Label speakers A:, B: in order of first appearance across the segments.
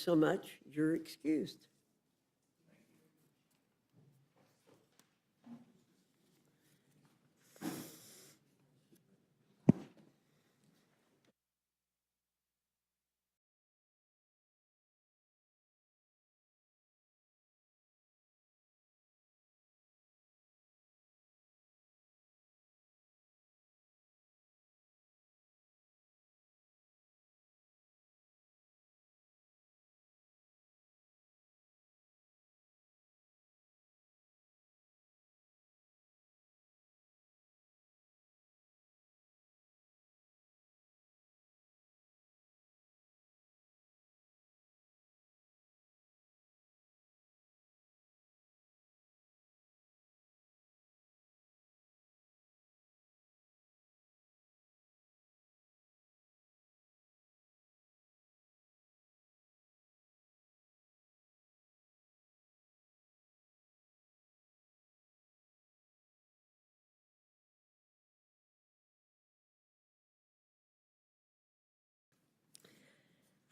A: so much. You're excused.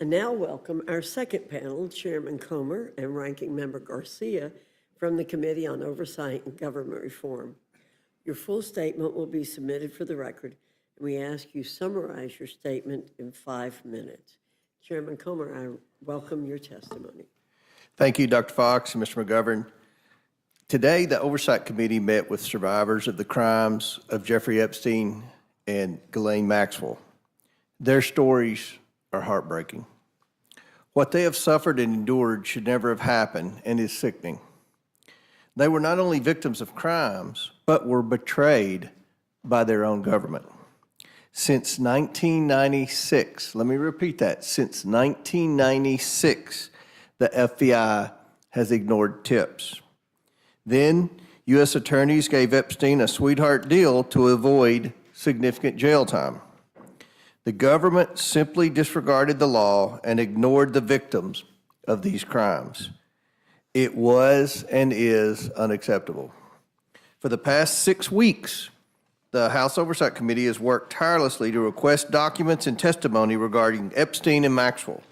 A: I now welcome our second panel, Chairman Comr and Ranking Member Garcia from the Committee on Oversight and Government Reform. Your full statement will be submitted for the record, and we ask you summarize your statement in 5 minutes. Chairman Comr, I welcome your testimony.
B: Thank you, Dr. Fox and Mr. McGovern. Today, the Oversight Committee met with survivors of the crimes of Jeffrey Epstein and Ghislaine Maxwell. Their stories are heartbreaking. What they have suffered and endured should never have happened and is sickening. They were not only victims of crimes, but were betrayed by their own government. Since 1996, let me repeat that, since 1996, the FBI has ignored tips. Then, U.S. attorneys gave Epstein a sweetheart deal to avoid significant jail time. The government simply disregarded the law and ignored the victims of these crimes. It was and is unacceptable. For the past 6 weeks, the House Oversight Committee has worked tirelessly to request documents and testimony regarding Epstein and Maxwell.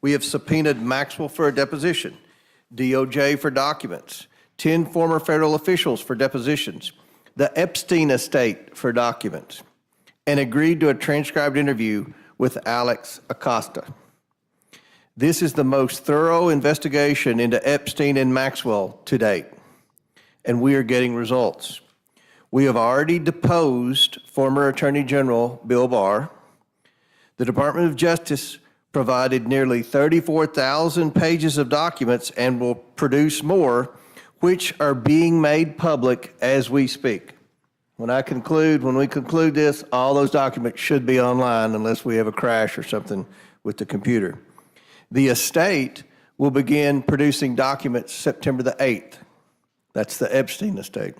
B: We have subpoenaed Maxwell for a deposition, DOJ for documents, 10 former federal officials for depositions, the Epstein estate for documents, and agreed to a transcribed interview with Alex Acosta. This is the most thorough investigation into Epstein and Maxwell to date, and we are getting results. We have already deposed former Attorney General Bill Barr. The Department of Justice provided nearly 34,000 pages of documents and will produce more, which are being made public as we speak. When we conclude this, all those documents should be online unless we have a crash or something with the computer. The estate will begin producing documents September the 8th. That's the Epstein estate.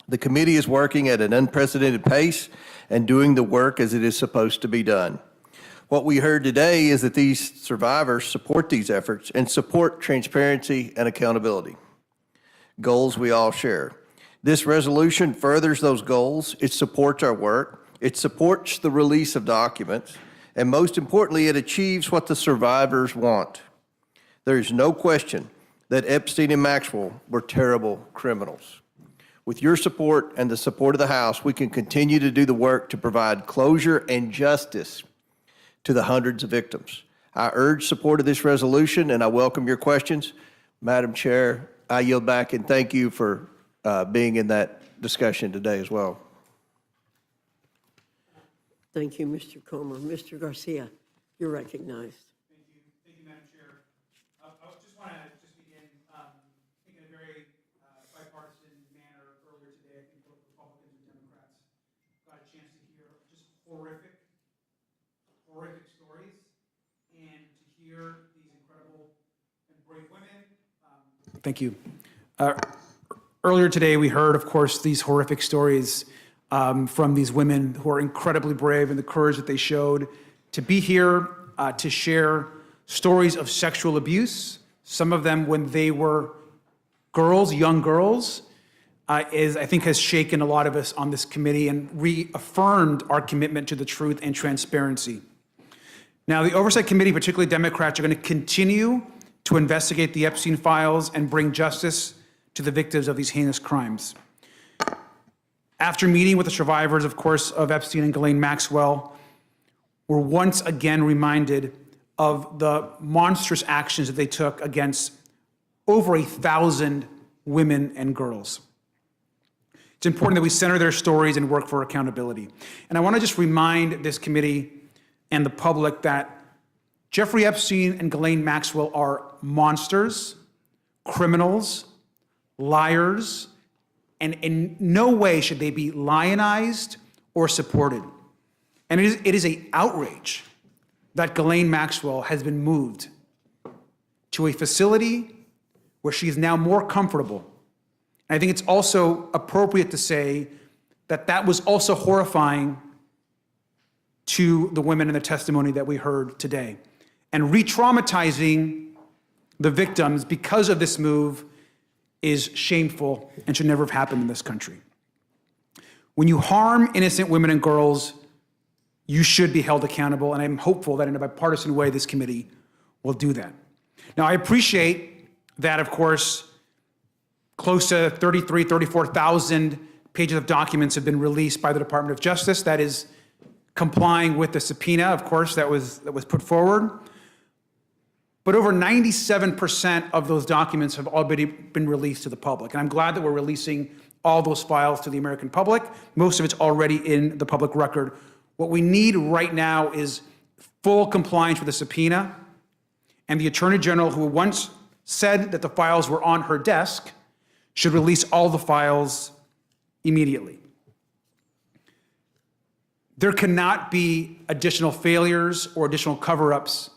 B: The committee is working at an unprecedented pace and doing the work as it is supposed to be done. What we heard today is that these survivors support these efforts and support transparency and accountability, goals we all share. This resolution furthers those goals. It supports our work. It supports the release of documents. And most importantly, it achieves what the survivors want. There is no question that Epstein and Maxwell were terrible criminals. With your support and the support of the House, we can continue to do the work to provide closure and justice to the hundreds of victims. I urge support of this resolution, and I welcome your questions. Madam Chair, I yield back and thank you for being in that discussion today as well.
A: Thank you, Mr. Comr. Mr. Garcia, you're recognized.
C: Thank you, Madam Chair. I just want to begin, I think in a very bipartisan manner earlier today. I think both Republicans and Democrats got a chance to hear just horrific stories and to hear these incredible and brave women. Thank you. Earlier today, we heard, of course, these horrific stories from these women who are incredibly brave and the courage that they showed to be here to share stories of sexual abuse, some of them when they were girls, young girls, I think has shaken a lot of us on this committee and reaffirmed our commitment to the truth and transparency. Now, the Oversight Committee, particularly Democrats, are going to continue to investigate the Epstein files and bring justice to the victims of these heinous crimes. After meeting with the survivors, of course, of Epstein and Ghislaine Maxwell, we're once again reminded of the monstrous actions that they took against over 1,000 women and girls. It's important that we center their stories and work for accountability. And I want to just remind this committee and the public that Jeffrey Epstein and Ghislaine Maxwell are monsters, criminals, liars, and in no way should they be lionized or supported. And it is an outrage that Ghislaine Maxwell has been moved to a facility where she is now more comfortable. And I think it's also appropriate to say that that was also horrifying to the women in the testimony that we heard today. And re-traumatizing the victims because of this move is shameful and should never have happened in this country. When you harm innocent women and girls, you should be held accountable, and I'm hopeful that in a bipartisan way, this committee will do that. Now, I appreciate that, of course, close to 34,000 pages of documents have been released by the Department of Justice. That is complying with the subpoena, of course, that was put forward. But over 97% of those documents have already been released to the public. And I'm glad that we're releasing all those files to the American public. Most of it's already in the public record. What we need right now is full compliance with the subpoena. And the Attorney General, who once said that the files were on her desk, should release all the files immediately. There cannot be additional failures or additional cover-ups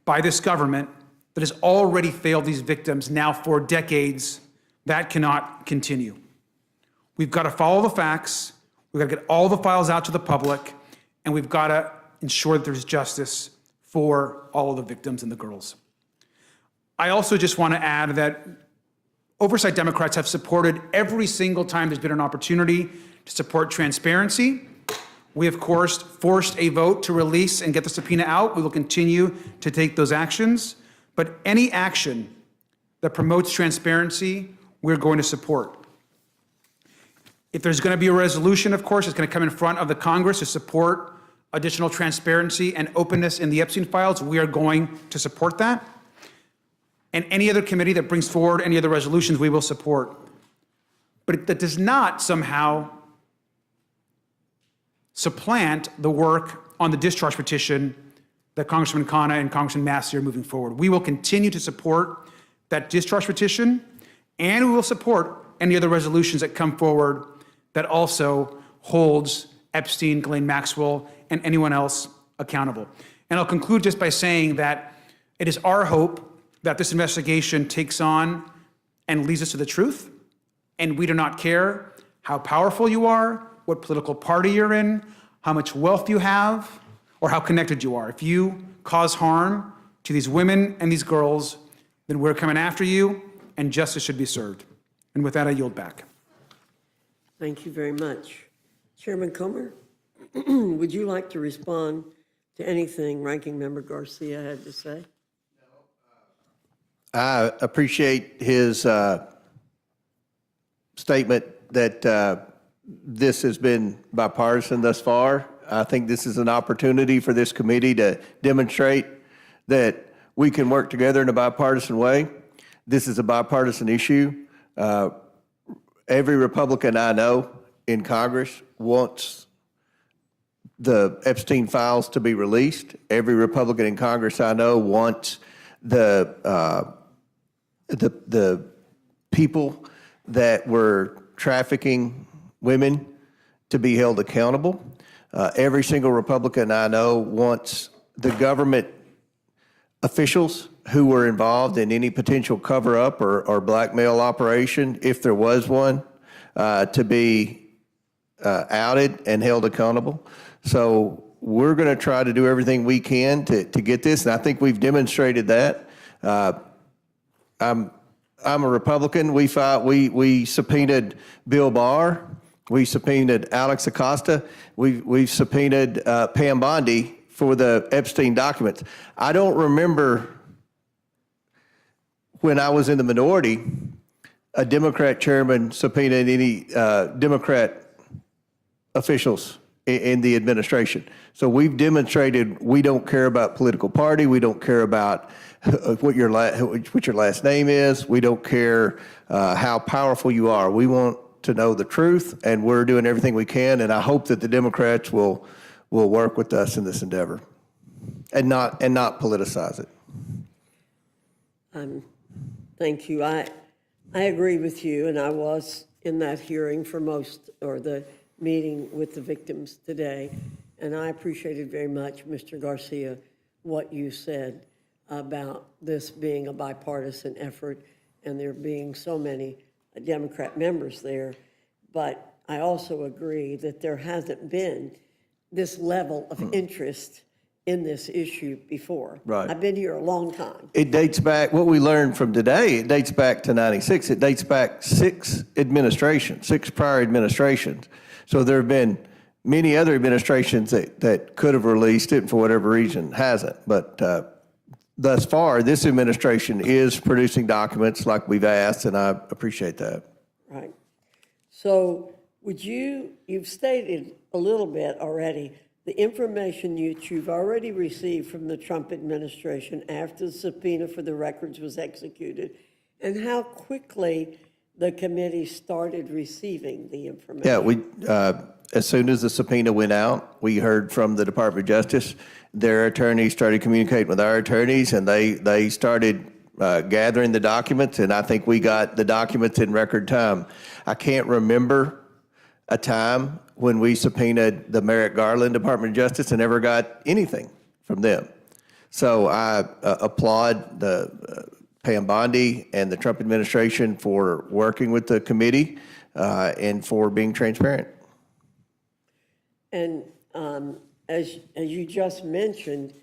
C: by this government that has already failed these victims now for decades. That cannot continue. We've got to follow the facts, we've got to get all the files out to the public, and we've got to ensure that there's justice for all of the victims and the girls. I also just want to add that Oversight Democrats have supported every single time there's been an opportunity to support transparency. We, of course, forced a vote to release and get the subpoena out. We will continue to take those actions. But any action that promotes transparency, we're going to support. If there's going to be a resolution, of course, it's going to come in front of the Congress to support additional transparency and openness in the Epstein files. We are going to support that. And any other committee that brings forward any other resolutions, we will support. But that does not somehow supplant the work on the discharge petition that Congressman Khanna and Congressman Massey are moving forward. We will continue to support that discharge petition, and we will support any other resolutions that come forward that also holds Epstein, Ghislaine Maxwell, and anyone else accountable. And I'll conclude just by saying that it is our hope that this investigation takes on and leads us to the truth, and we do not care how powerful you are, what political party you're in, how much wealth you have, or how connected you are. If you cause harm to these women and these girls, then we're coming after you, and justice should be served. And with that, I yield back.
A: Thank you very much. Chairman Comr, would you like to respond to anything Ranking Member Garcia had to say?
B: I appreciate his statement that this has been bipartisan thus far. I think this is an opportunity for this committee to demonstrate that we can work together in a bipartisan way. This is a bipartisan issue. Every Republican I know in Congress wants the Epstein files to be released. Every Republican in Congress I know wants the people that were trafficking women to be held accountable. Every single Republican I know wants the government officials who were involved in any potential cover-up or blackmail operation, if there was one, to be outed and held accountable. So we're going to try to do everything we can to get this, and I think we've demonstrated that. I'm a Republican. We subpoenaed Bill Barr. We subpoenaed Alex Acosta. We've subpoenaed Pam Bondi for the Epstein documents. I don't remember when I was in the minority, a Democrat chairman subpoenaed any Democrat officials in the administration. So we've demonstrated we don't care about political party. We don't care about what your last name is. We don't care how powerful you are. We want to know the truth, and we're doing everything we can. And I hope that the Democrats will work with us in this endeavor, and not politicize it.
A: Thank you. I agree with you, and I was in that hearing for the meeting with the victims today, and I appreciated very much, Mr. Garcia, what you said about this being a bipartisan effort and there being so many Democrat members there. But I also agree that there hasn't been this level of interest in this issue before.
B: Right.
A: I've been here a long time.
B: It dates back, what we learned from today, it dates back to 96. It dates back six prior administrations. So there have been many other administrations that could have released it and for whatever reason hasn't. But thus far, this administration is producing documents like we've asked, and I appreciate that.
A: Right. So you've stated a little bit already, the information you've already received from the Trump administration after the subpoena for the records was executed, and how quickly the committee started receiving the information.
B: Yeah, as soon as the subpoena went out, we heard from the Department of Justice. Their attorneys started communicating with our attorneys, and they started gathering the documents, and I think we got the documents in record time. I can't remember a time when we subpoenaed the Merrick Garland Department of Justice and never got anything from them. So I applaud the Pam Bondi and the Trump administration for working with the committee and for being transparent.
A: And as you just mentioned,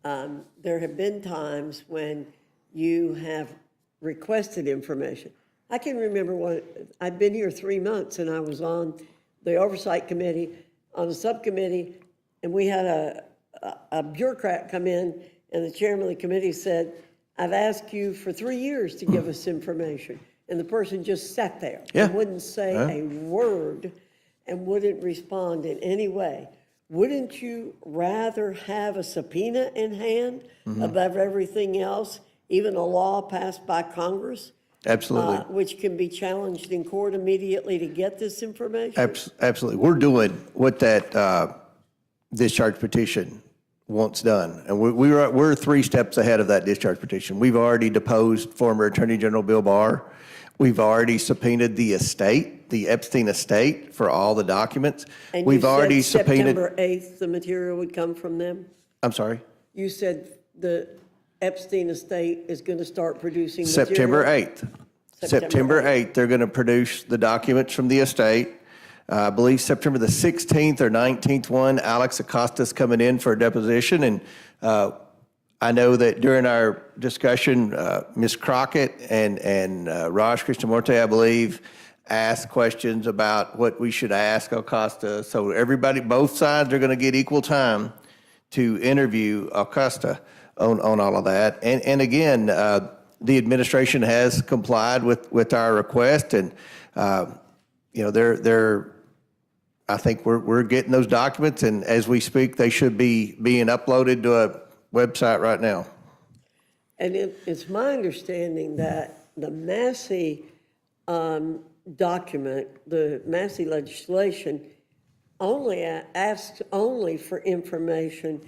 A: there have been times when you have requested information. I can remember I've been here 3 months, and I was on the Oversight Committee, on a subcommittee, and we had a bureaucrat come in, and the chairman of the committee said, I've asked you for 3 years to give us information. And the person just sat there and wouldn't say a word and wouldn't respond in any way. Wouldn't you rather have a subpoena in hand above everything else, even a law passed by Congress?
B: Absolutely.
A: Which can be challenged in court immediately to get this information?
B: Absolutely. We're doing what that discharge petition wants done. And we're 3 steps ahead of that discharge petition. We've already deposed former Attorney General Bill Barr. We've already subpoenaed the estate, the Epstein estate, for all the documents.
A: And
B: we've already
A: you said
B: subpoenaed.
A: September 8th, the material would come from them?
B: I'm sorry?
A: You said the Epstein estate is going to start producing material?
B: September 8th. September 8th, they're going to produce the documents from the estate. I believe September the 16th or 19th one, Alex Acosta's coming in for a deposition. And I know that during our discussion, Ms. Crockett and Raj Krishnamurti, I believe, asked questions about what we should ask Acosta. So everybody, both sides are going to get equal time to interview Acosta on all of that. And again, the administration has complied with our request, and I think we're getting those documents, and as we speak, they should be being uploaded to a website right now.
A: And it's my understanding that the Massey document, the Massey legislation, asks only for information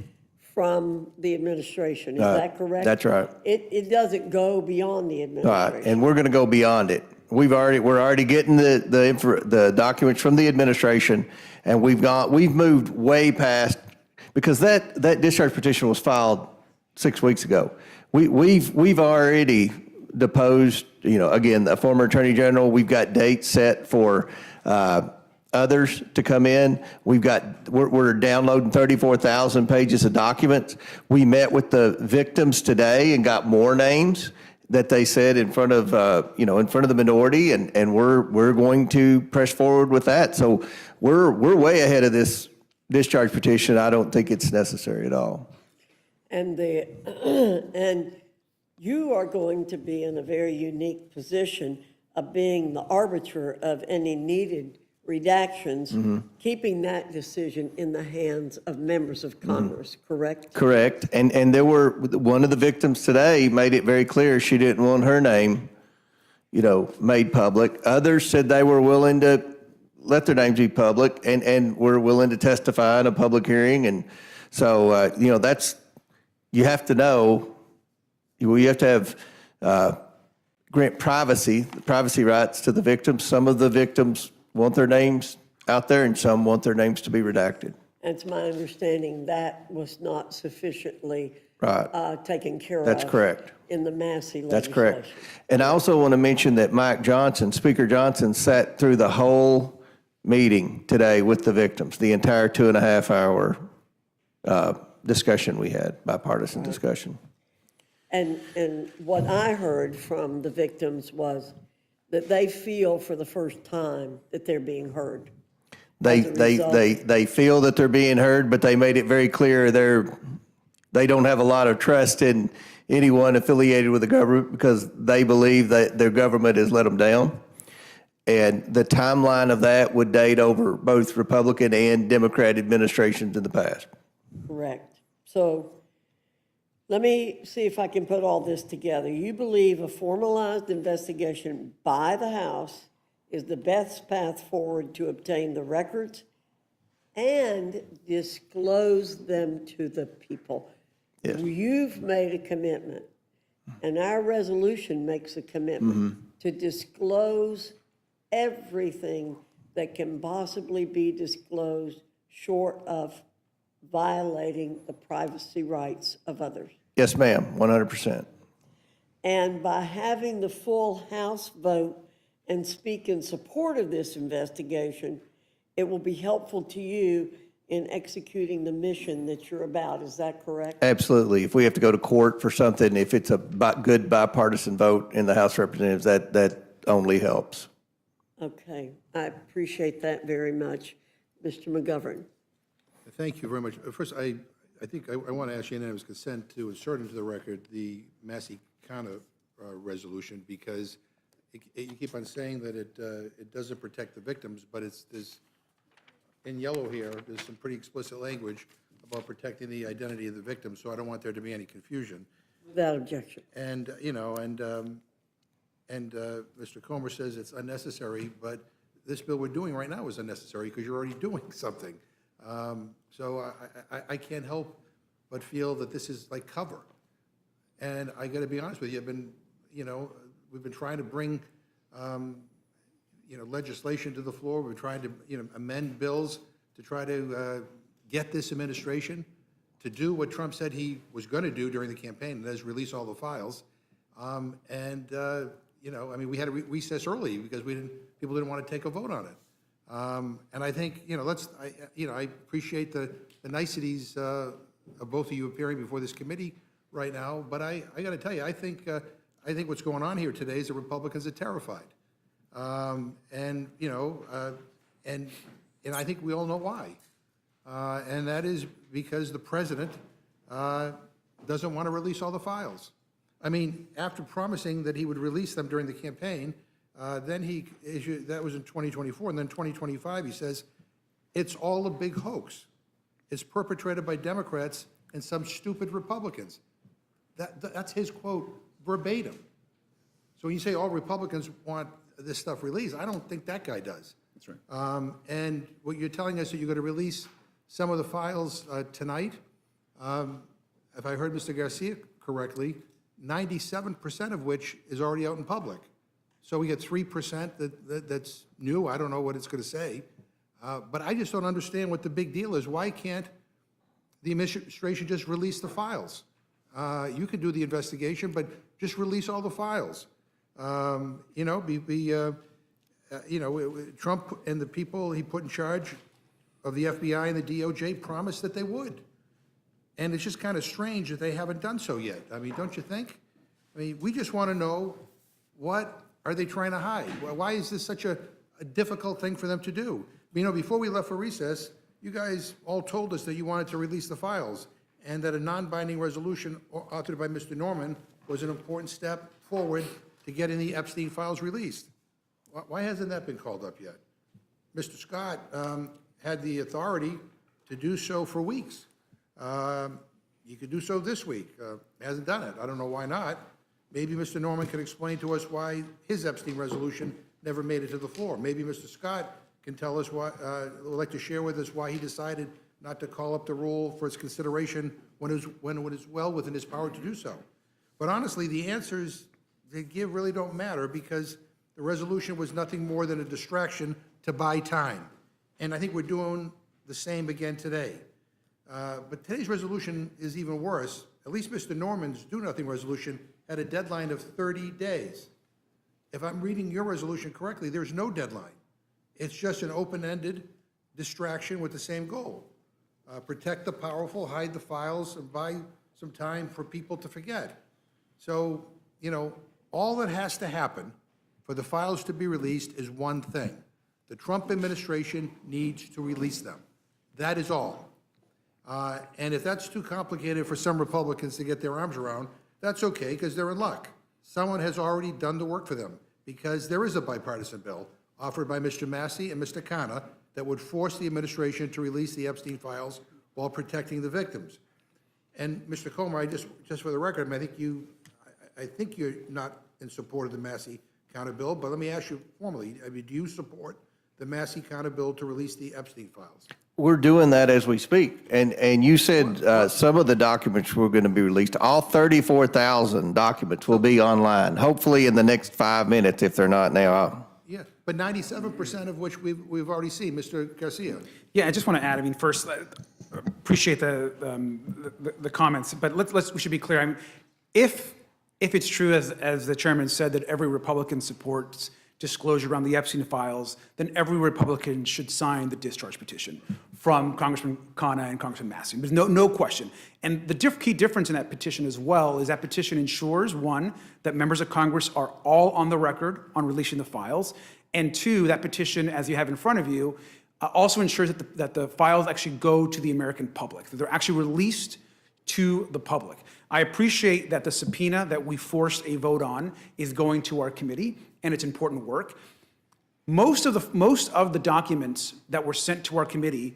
A: from the administration. Is that correct?
B: That's right.
A: It doesn't go beyond the administration.
B: Right, and we're going to go beyond it. We're already getting the documents from the administration, and we've moved way past, because that discharge petition was filed 6 weeks ago. We've already deposed, again, the former Attorney General. We've got dates set for others to come in. We're downloading 34,000 pages of documents. We met with the victims today and got more names that they said in front of the minority, and we're going to press forward with that. So we're way ahead of this discharge petition, I don't think it's necessary at all.
A: And and you are going to be in a very unique position of being the arbiter of any needed redactions, keeping that decision in the hands of members of Congress, correct?
B: Correct. And there were, one of the victims today made it very clear she didn't want her name, made public. Others said they were willing to let their names be public and were willing to testify in a public hearing. And so, that's, you have to know, you have to have, grant privacy rights to the victims. Some of the victims want their names out there and some want their names to be redacted.
A: And it's my understanding that was not sufficiently taken care of.
B: That's correct.
A: In the Massey legislation.
B: That's correct. And I also want to mention that Mike Johnson, Speaker Johnson, sat through the whole meeting today with the victims, the entire 2.5 hour discussion we had, bipartisan discussion.
A: And what I heard from the victims was that they feel for the first time that they're being heard.
B: They feel that they're being heard, but they made it very clear they don't have a lot of trust in anyone affiliated with the government because they believe that their government has let them down. And the timeline of that would date over both Republican and Democrat administrations in the past.
A: Correct. So let me see if I can put all this together. You believe a formalized investigation by the House is the best path forward to obtain the records and disclose them to the people.
B: Yes.
A: You've made a commitment, and our resolution makes a commitment to disclose everything that can possibly be disclosed short of violating the privacy rights of others.
B: Yes, ma'am, 100%.
A: And by having the full House vote and speak in support of this investigation, it will be helpful to you in executing the mission that you're about. Is that correct?
B: Absolutely. If we have to go to court for something, if it's a good bipartisan vote in the House of Representatives, that only helps.
A: Okay, I appreciate that very much. Mr. McGovern.
D: Thank you very much. First, I think I want to ask unanimous consent to insert into the record the Massey-Kana resolution because you keep on saying that it doesn't protect the victims, but there's in yellow here, there's some pretty explicit language about protecting the identity of the victim, so I don't want there to be any confusion.
A: Without objection.
D: And, Mr. Comr says it's unnecessary, but this bill we're doing right now is unnecessary because you're already doing something. So I can't help but feel that this is like cover. And I got to be honest with you, we've been trying to bring, legislation to the floor. We're trying to, amend bills to try to get this administration to do what Trump said he was going to do during the campaign, and that is release all the files. We had a recess early because people didn't want to take a vote on it. And I think, I appreciate the niceties of both of you appearing before this committee right now, but I got to tell you, I think what's going on here today is the Republicans are terrified. And I think we all know why. And that is because the president doesn't want to release all the files. I mean, after promising that he would release them during the campaign, then he issued, that was in 2024, and then 2025, he says, it's all a big hoax. It's perpetrated by Democrats and some stupid Republicans. That's his quote verbatim. So when you say all Republicans want this stuff released, I don't think that guy does.
E: That's right.
D: And what you're telling us that you're going to release some of the files tonight, if I heard Mr. Garcia correctly, 97% of which is already out in public. So we get 3% that's new. I don't know what it's going to say. But I just don't understand what the big deal is. Why can't the administration just release the files? You can do the investigation, but just release all the files. Trump and the people he put in charge of the FBI and the DOJ promised that they would. And it's just kind of strange that they haven't done so yet. I mean, don't you think? I mean, we just want to know, what are they trying to hide? Why is this such a difficult thing for them to do? Before we left for recess, you guys all told us that you wanted to release the files and that a non-binding resolution authored by Mr. Norman was an important step forward to getting the Epstein files released. Why hasn't that been called up yet? Mr. Scott had the authority to do so for weeks. He could do so this week. Hasn't done it. I don't know why not. Maybe Mr. Norman can explain to us why his Epstein resolution never made it to the floor. Maybe Mr. Scott can tell us why, would like to share with us why he decided not to call up the rule for its consideration when it was well within his power to do so. But honestly, the answers they give really don't matter because the resolution was nothing more than a distraction to buy time. And I think we're doing the same again today. But today's resolution is even worse. At least Mr. Norman's do-nothing resolution had a deadline of 30 days. If I'm reading your resolution correctly, there's no deadline. It's just an open-ended distraction with the same goal. Protect the powerful, hide the files, and buy some time for people to forget. So, you know, all that has to happen for the files to be released is one thing. The Trump administration needs to release them. That is all. And if that's too complicated for some Republicans to get their arms around, that's okay, because they're in luck. Someone has already done the work for them, because there is a bipartisan bill offered by Mr. Massey and Mr. Comr that would force the administration to release the Epstein files while protecting the victims. And Mr. Comr, just for the record, I think you're not in support of the Massey Comr bill, but let me ask you formally, do you support the Massey Comr bill to release the Epstein files?
B: We're doing that as we speak. And you said some of the documents were going to be released. All 34,000 documents will be online, hopefully in the next 5 minutes, if they're not now.
D: Yeah, but 97% of which we've already seen. Mr. Garcia.
C: Yeah, I just want to add, first, appreciate the comments, but we should be clear. If it's true, as the chairman said, that every Republican supports disclosure around the Epstein files, then every Republican should sign the discharge petition from Congressman Khanna and Congressman Massey. There's no question. And the key difference in that petition as well is that petition ensures, one, that members of Congress are all on the record on releasing the files, and two, that petition, as you have in front of you, also ensures that the files actually go to the American public, that they're actually released to the public. I appreciate that the subpoena that we forced a vote on is going to our committee, and it's important work. Most of the documents that were sent to our committee,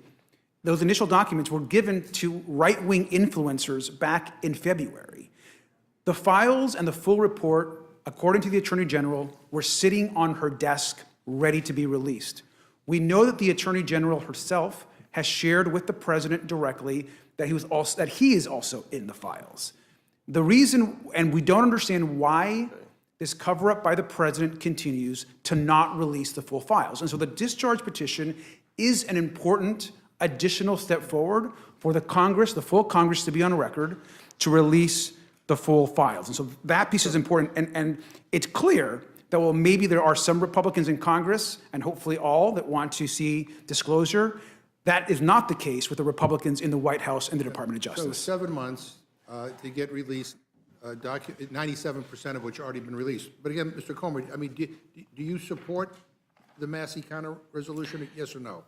C: those initial documents were given to right-wing influencers back in February. The files and the full report, according to the Attorney General, were sitting on her desk ready to be released. We know that the Attorney General herself has shared with the President directly that he is also in the files. The reason, and we don't understand why this cover-up by the President continues to not release the full files. And so the discharge petition is an important additional step forward for the Congress, the full Congress, to be on record to release the full files. And so that piece is important. And it's clear that, well, maybe there are some Republicans in Congress, and hopefully all, that want to see disclosure. That is not the case with the Republicans in the White House and the Department of Justice.
D: So 7 months to get released, 97% of which already been released. But again, Mr. Comr, do you support the Massey Comr resolution, yes or no?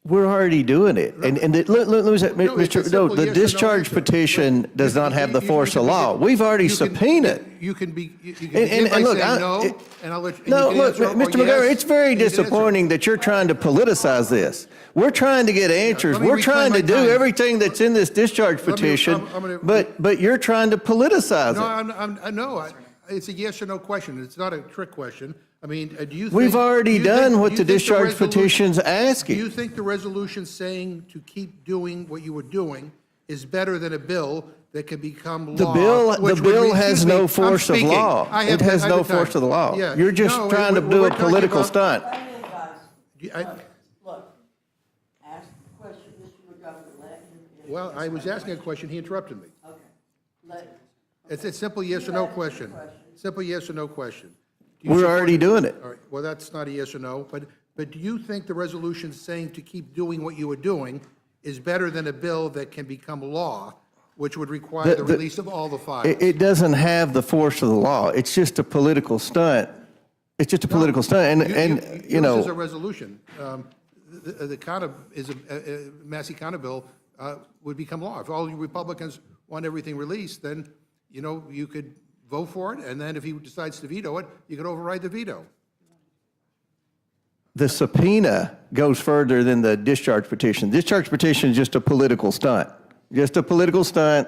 B: We're already doing it. And let me say, the discharge petition does not have the force of law. We've already subpoenaed.
D: You can begin
B: And
D: by
B: look,
D: saying no, and I'll let you.
B: No, look, Mr. McGovern, it's very disappointing that you're trying to politicize this. We're trying to get answers. We're trying to do everything that's in this discharge petition, but you're trying to politicize it.
D: No, it's a yes or no question. It's not a trick question. Do you think...
B: We've already done what the discharge petition's asking.
D: Do you think the resolution saying to keep doing what you were doing is better than a bill that can become law?
B: The bill has no force of law. It has no force of the law. You're just trying to do a political stunt.
A: Look, ask the question, Mr. McGovern, let him answer.
D: Well, I was asking a question, he interrupted me.
A: Okay.
D: It's a simple yes or no question. Simple yes or no question.
B: We're already doing it.
D: All right, well, that's not a yes or no, but do you think the resolution saying to keep doing what you were doing is better than a bill that can become law, which would require the release of all the files?
B: It doesn't have the force of the law. It's just a political stunt. It's just a political stunt. And you know.
D: This is a resolution. the Massey counter bill would become law. If all you Republicans want everything released, then, you know, you could vote for it, and then if he decides to veto it, you could override the veto.
B: The subpoena goes further than the discharge petition. Discharge petition is just a political stunt. Just a political stunt.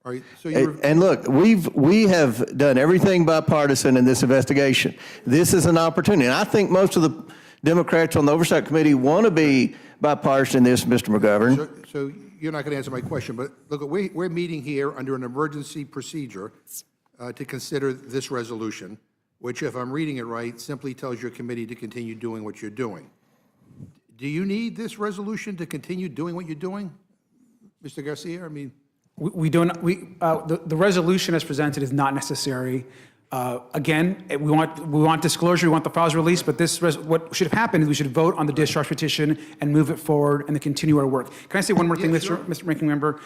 D: All right, so you're,
B: And look, we have done everything bipartisan in this investigation. This is an opportunity. And I think most of the Democrats on the Oversight Committee want to be bipartisan in this, Mr. McGovern.
D: so you're not going to answer my question, but look, we're meeting here under an emergency procedure to consider this resolution, which, if I'm reading it right, simply tells your committee to continue doing what you're doing. Do you need this resolution to continue doing what you're doing, Mr. Garcia? I mean,
C: The resolution as presented is not necessary. Again, we want disclosure, we want the files released, but what should have happened is we should vote on the discharge petition and move it forward and then continue our work. Can I say one more thing,
D: sure.
C: Mr. Ranking Member?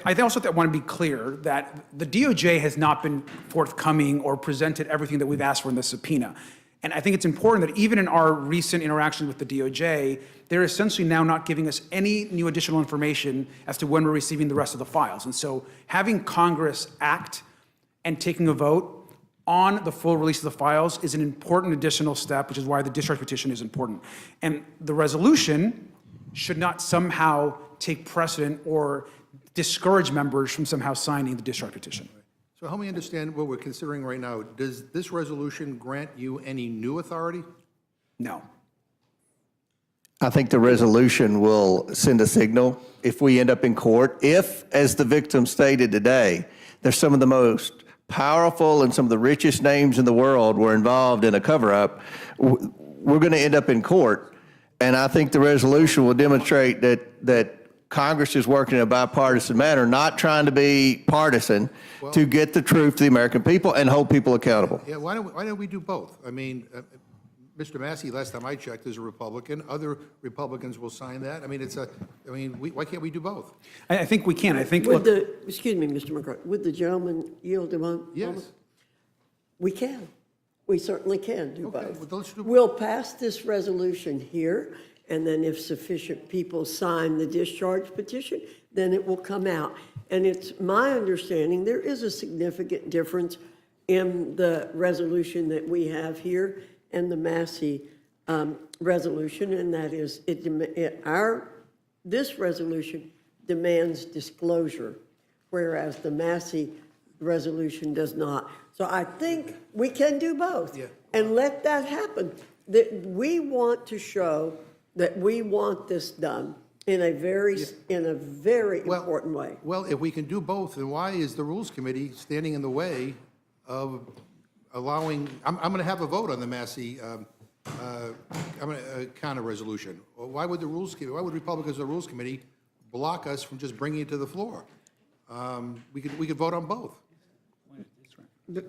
C: I also want to be clear that the DOJ has not been forthcoming or presented everything that we've asked for in the subpoena. And I think it's important that even in our recent interactions with the DOJ, they're essentially now not giving us any new additional information as to when we're receiving the rest of the files. And so having Congress act and taking a vote on the full release of the files is an important additional step, which is why the discharge petition is important. And the resolution should not somehow take precedent or discourage members from somehow signing the discharge petition.
D: so help me understand what we're considering right now. Does this resolution grant you any new authority?
C: No.
B: I think the resolution will send a signal if we end up in court. If, as the victim stated today, there's some of the most powerful and some of the richest names in the world were involved in a cover-up, we're going to end up in court. And I think the resolution will demonstrate that Congress is working in a bipartisan manner, not trying to be partisan, to get the truth to the American people and hold people accountable.
D: Yeah, why don't we do both? I mean, Mr. Massey, last time I checked, is a Republican. Other Republicans will sign that. I mean, why can't we do both?
C: I think we can. I think,
A: Excuse me, Mr. McCarthy, would the gentleman yield a moment?
D: Yes.
A: We can. We certainly can do
D: Okay,
A: both.
D: well, let's do-
A: We'll pass this resolution here, and then if sufficient people sign the discharge petition, then it will come out. And it's my understanding there is a significant difference in the resolution that we have here and the Massey resolution, and that is this resolution demands disclosure, whereas the Massey resolution does not. So I think we can do both.
D: Yeah.
A: And let that happen. That we want to show that we want this done in a very important way.
D: Well, if we can do both, then why is the Rules Committee standing in the way of allowing, I'm going to have a vote on the Massey counter resolution. Why would Republicans of the Rules Committee block us from just bringing it to the floor? We could vote on both.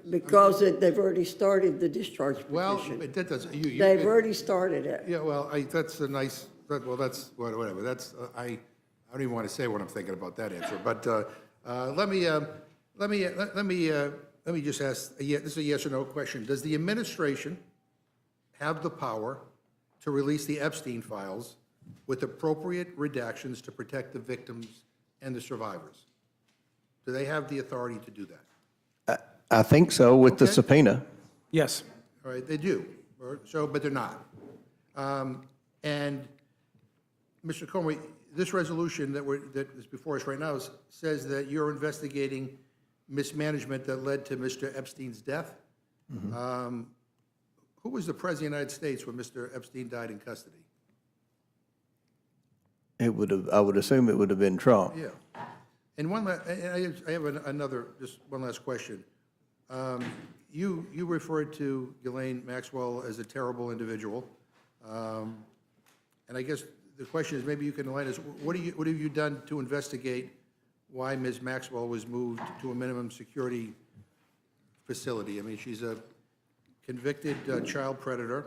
A: Because they've already started the discharge petition.
D: Well, that does,
A: They've already started it.
D: yeah, well, that's a nice, that's, whatever, that's, I don't even want to say what I'm thinking about that answer, but let me just ask, this is a yes or no question. Does the administration have the power to release the Epstein files with appropriate redactions to protect the victims and the survivors? Do they have the authority to do that?
B: I think so with the
D: Okay.
B: subpoena.
C: yes.
D: All right, they do, but they're not. And Mr. Comr, this resolution that is before us right now says that you're investigating mismanagement that led to Mr. Epstein's death. Who was the President of the United States when Mr. Epstein died in custody?
B: I would assume it would have been Trump.
D: Yeah. And I have another, just one last question. You referred to Ghislaine Maxwell as a terrible individual. And I guess the question is, maybe you can enlighten us, what have you done to investigate why Ms. Maxwell was moved to a minimum security facility? I mean, she's a convicted child predator,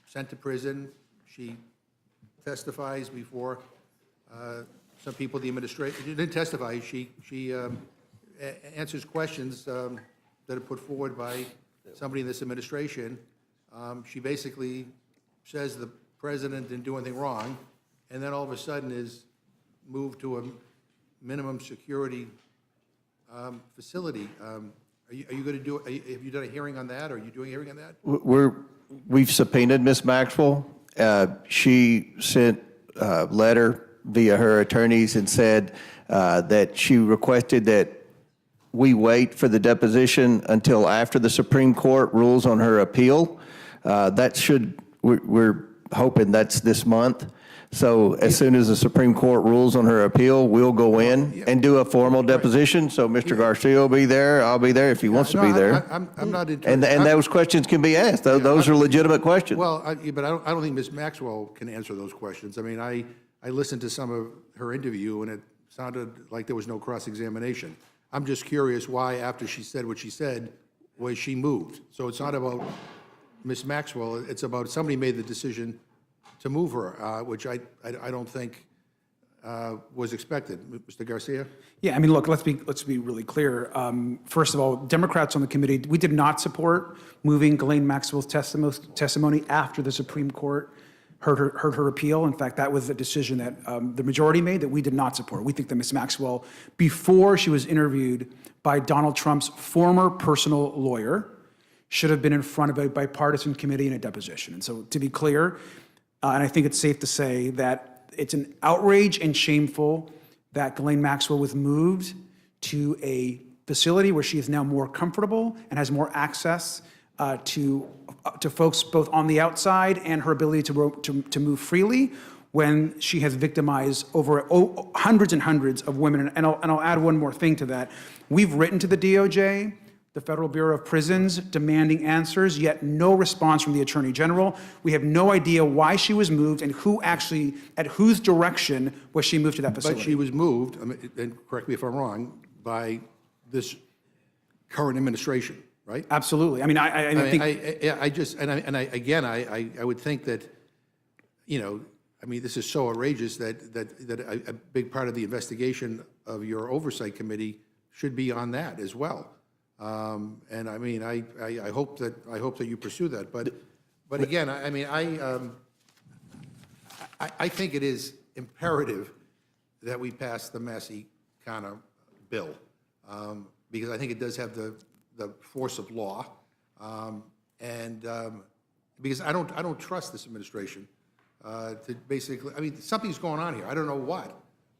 D: sent to prison. She testifies before some people in the administration. She didn't testify. She answers questions that are put forward by somebody in this administration. She basically says the president didn't do anything wrong, and then all of a sudden is moved to a minimum security facility. Are you going to do, have you done a hearing on that? Are you doing a hearing on that?
B: We've subpoenaed Ms. Maxwell. She sent a letter via her attorneys and said that she requested that we wait for the deposition until after the Supreme Court rules on her appeal. We're hoping that's this month. So as soon as the Supreme Court rules on her appeal, we'll go in and do a formal deposition. So Mr. Garcia will be there. I'll be there if he wants to be there.
D: I'm not into
B: And those questions can be asked. Those are legitimate questions.
D: Well, but I don't think Ms. Maxwell can answer those questions. I mean, I listened to some of her interview, and it sounded like there was no cross-examination. I'm just curious why, after she said what she said, was she moved? So it's not about Ms. Maxwell. It's about somebody made the decision to move her, which I don't think was expected. Mr. Garcia?
C: Yeah, I mean, look, let's be really clear. First of all, Democrats on the committee, we did not support moving Ghislaine Maxwell's testimony after the Supreme Court heard her appeal. In fact, that was a decision that the majority made that we did not support. We think that Ms. Maxwell, before she was interviewed by Donald Trump's former personal lawyer, should have been in front of a bipartisan committee in a deposition. And so, to be clear, and I think it's safe to say that it's an outrage and shameful that Ghislaine Maxwell was moved to a facility where she is now more comfortable and has more access to folks both on the outside and her ability to move freely, when she has victimized over hundreds and hundreds of women. And I'll add one more thing to that. We've written to the DOJ, the Federal Bureau of Prisons, demanding answers, yet no response from the Attorney General. We have no idea why she was moved and at whose direction was she moved to that facility.
D: But she was moved, and correct me if I'm wrong, by this current administration, right?
C: Absolutely. I mean, I think...
D: I would think that, I mean, this is so outrageous that a big part of the investigation of your Oversight Committee should be on that as well. And I mean, I hope that you pursue that. But again, I mean, I think it is imperative that we pass the Massey kind of bill, because I think it does have the force of law, and because I don't trust this administration to basically. I mean, something's going on here. I don't know what,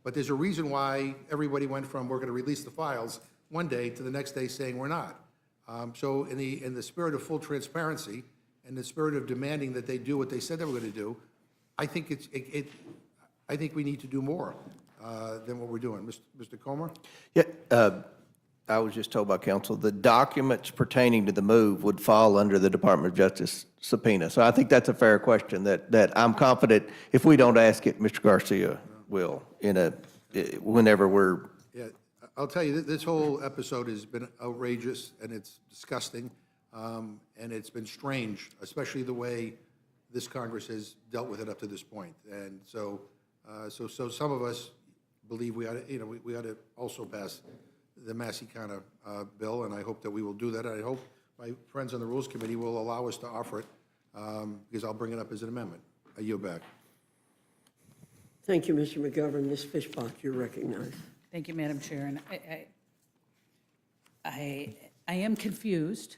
D: but there's a reason why everybody went from "we're going to release the files" one day to the next day saying we're not. So in the spirit of full transparency and the spirit of demanding that they do what they said they were going to do, I think I think we need to do more than what we're doing. Mr. Comr?
B: Yeah, I was just told by counsel the documents pertaining to the move would fall under the Department of Justice subpoena. So I think that's a fair question that I'm confident if we don't ask it, Mr. Garcia will whenever we're.
D: Yeah, I'll tell you, this whole episode has been outrageous, and it's disgusting, and it's been strange, especially the way this Congress has dealt with it up to this point. And so some of us believe we ought to, we ought to also pass the Massey kind of bill, and I hope that we will do that. I hope my friends on the Rules Committee will allow us to offer it, because I'll bring it up as an amendment. I yield back.
A: Thank you, Mr. McGovern. Ms. Fishbach, you're recognized.
E: Thank you, Madam Chair. And I am confused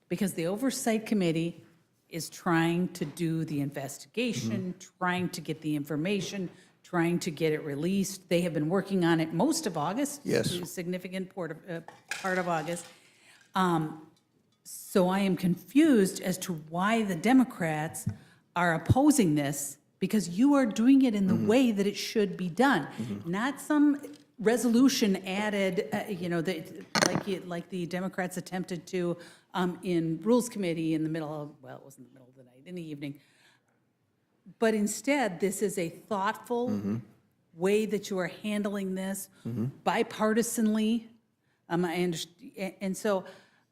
E: because the Oversight Committee is trying to do the investigation, trying to get the information, trying to get it released. They have been working on it most of August.
B: Yes.
E: A significant part of August. So I am confused as to why the Democrats are opposing this, because you are doing it in the way that it should be done, not some resolution added, like the Democrats attempted to in Rules Committee in the middle of, well, it wasn't the middle of the night, in the evening. But instead, this is a thoughtful way that you are handling this, bipartisanly. I understand, and so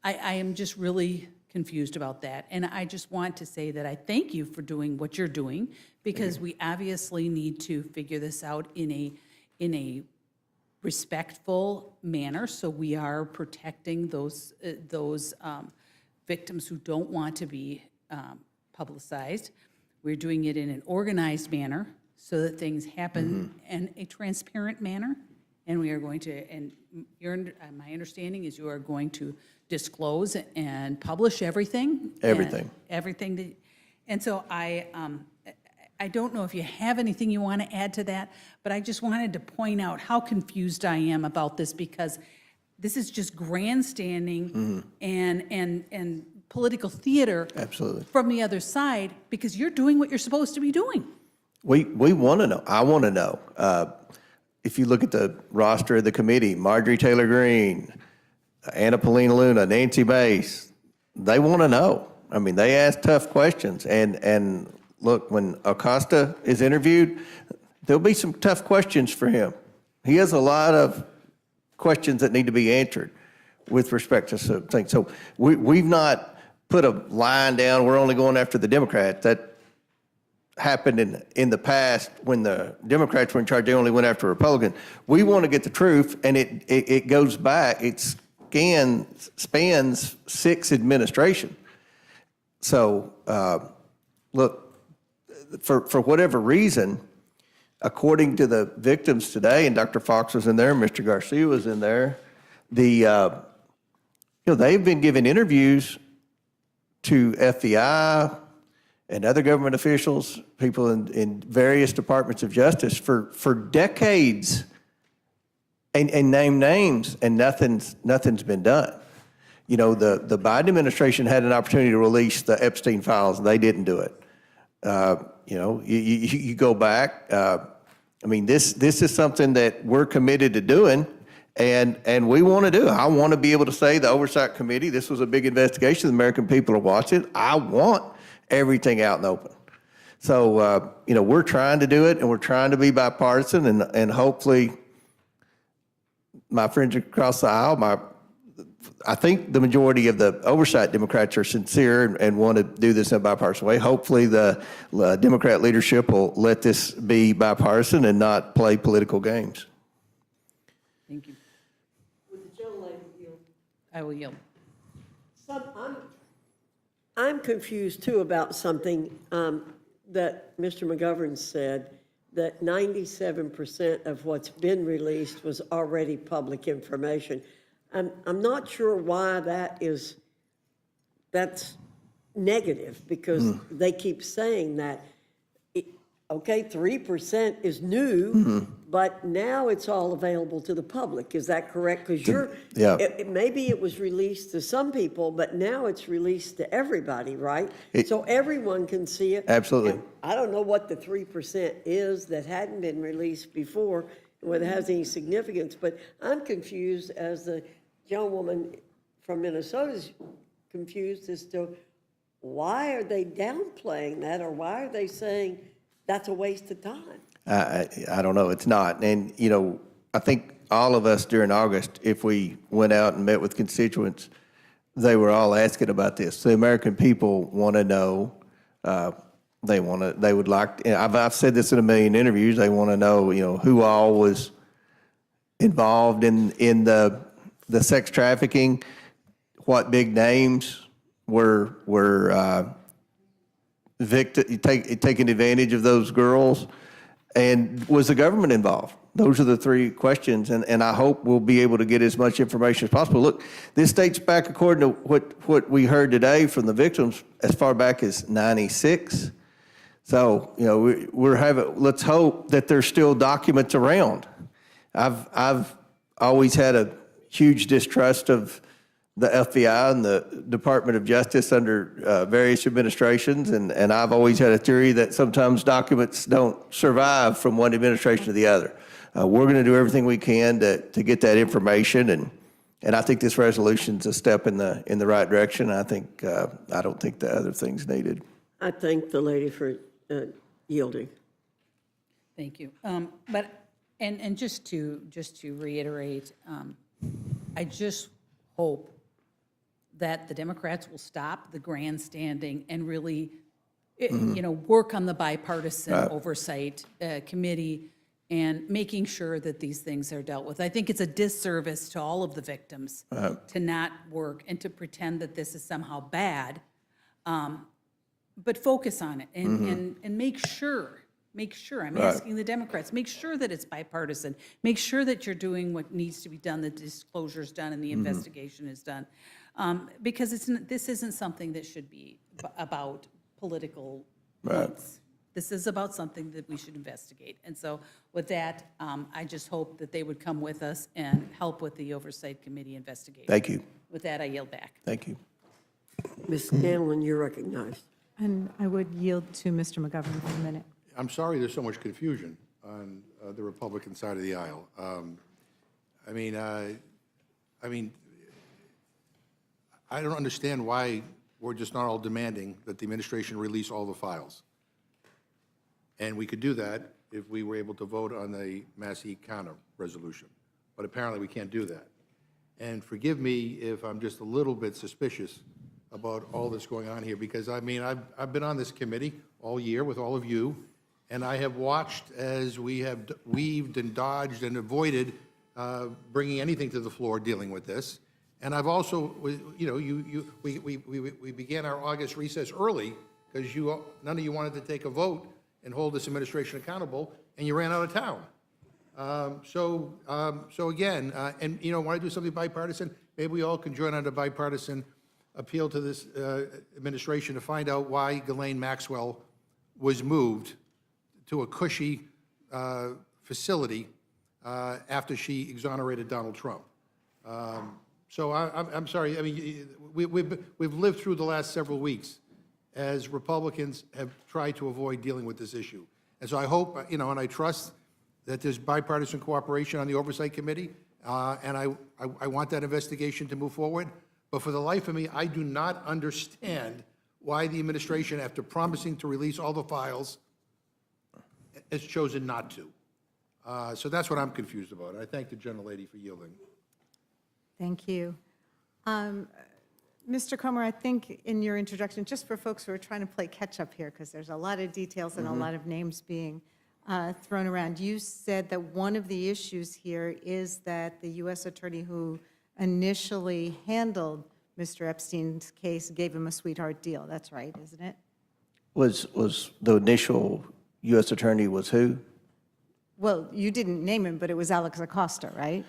E: I am just really confused about that. And I just want to say that I thank you for doing what you're doing, because we obviously need to figure this out in a respectful manner, so we are protecting those victims who don't want to be publicized. We're doing it in an organized manner so that things happen in a transparent manner. And we are going to, and my understanding is you are going to disclose and publish everything.
B: Everything.
E: Everything that, and so I don't know if you have anything you want to add to that, but I just wanted to point out how confused I am about this, because this is just grandstanding and political theater.
B: Absolutely.
E: From the other side, because you're doing what you're supposed to be doing.
B: We want to know. I want to know. If you look at the roster of the committee, Marjorie Taylor Greene, Anna Paulina Luna, Nancy Mace, they want to know. I mean, they ask tough questions. And look, when Acosta is interviewed, there'll be some tough questions for him. He has a lot of questions that need to be answered with respect to some things. So we've not put a line down, we're only going after the Democrats. That happened in the past when the Democrats were in charge, they only went after Republicans. We want to get the truth, and it goes back, it spans 6 administrations. So, look, for whatever reason, according to the victims today, and Dr. Fox was in there, Mr. Garcia was in there, they've been giving interviews to FBI and other government officials, people in various departments of justice for decades, and name names, and nothing's been done. You know, the Biden administration had an opportunity to release the Epstein files, and they didn't do it. You go back. I mean, this is something that we're committed to doing, and we want to do. I want to be able to say the Oversight Committee, this was a big investigation. The American people are watching. I want everything out and open. So, we're trying to do it, and we're trying to be bipartisan, and hopefully my friends across the aisle, I think the majority of the oversight Democrats are sincere and want to do this in a bipartisan way. Hopefully the Democrat leadership will let this be bipartisan and not play political games.
E: Thank you.
A: Would the gentlelady yield?
E: I will yield.
A: I'm confused too about something that Mr. McGovern said, that 97% of what's been released was already public information. I'm not sure why that's negative, because they keep saying that, okay, 3% is new, but now it's all available to the public. Is that correct? Because maybe it was released to some people, but now it's released to everybody, right? So everyone can see it.
B: Absolutely.
A: And I don't know what the 3% is that hadn't been released before, whether it has any significance, but I'm confused, as the gentlewoman from Minnesota is confused as to why are they downplaying that, or why are they saying that's a waste of time?
B: I don't know. It's not. And, I think all of us during August, if we went out and met with constituents, they were all asking about this. The American people want to know. They would like, I've said this in a million interviews, they want to know, who all was involved in the sex trafficking, what big names were taking advantage of those girls, and was the government involved? Those are the 3 questions, and I hope we'll be able to get as much information as possible. Look, this dates back, according to what we heard today from the victims, as far back as 96. So, let's hope that there's still documents around. I've always had a huge distrust of the FBI and the Department of Justice under various administrations, and I've always had a theory that sometimes documents don't survive from one administration to the other. We're going to do everything we can to get that information, and I think this resolution's a step in the right direction. I don't think the other thing's needed.
A: I thank the lady for yielding.
E: Thank you. And just to reiterate, I just hope that the Democrats will stop the grandstanding and really, work on the bipartisan oversight committee and making sure that these things are dealt with. I think it's a disservice to all of the victims to not work and to pretend that this is somehow bad. but focus on it and make sure, I'm asking the Democrats, make sure that it's bipartisan. Make sure that you're doing what needs to be done, the disclosure's done and the investigation is done. Because this isn't something that should be about political points. This is about something that we should investigate. And so with that, I just hope that they would come with us and help with the Oversight Committee investigation.
B: Thank you.
E: With that, I yield back.
B: Thank you.
A: Ms. Scanlon, you're recognized.
F: And I would yield to Mr. McGovern for a minute.
D: I'm sorry there's so much confusion on the Republican side of the aisle. I don't understand why we're just not all demanding that the administration release all the files. And we could do that if we were able to vote on the Massey Comr resolution. But apparently we can't do that. And forgive me if I'm just a little bit suspicious about all that's going on here, because I've been on this committee all year with all of you, and I have watched as we have weaved and dodged and avoided bringing anything to the floor dealing with this. And I've also, we began our August recess early because none of you wanted to take a vote and hold this administration accountable, and you ran out of town. So again, and when I do something bipartisan, maybe we all can join on a bipartisan appeal to this administration to find out why Ghislaine Maxwell was moved to a cushy facility after she exonerated Donald Trump. So I'm sorry. I mean, we've lived through the last several weeks as Republicans have tried to avoid dealing with this issue. And so I hope, and I trust that there's bipartisan cooperation on the Oversight Committee, and I want that investigation to move forward. But for the life of me, I do not understand why the administration, after promising to release all the files, has chosen not to. So that's what I'm confused about. I thank the gentlelady for yielding.
F: Thank you. Mr. Comr, I think in your introduction, just for folks who are trying to play catch-up here, because there's a lot of details and a lot of names being thrown around, you said that one of the issues here is that the U.S. attorney who initially handled Mr. Epstein's case gave him a sweetheart deal. That's right, isn't it?
B: Was the initial U.S. attorney was who?
F: Well, you didn't name him, but it was Alex Acosta, right?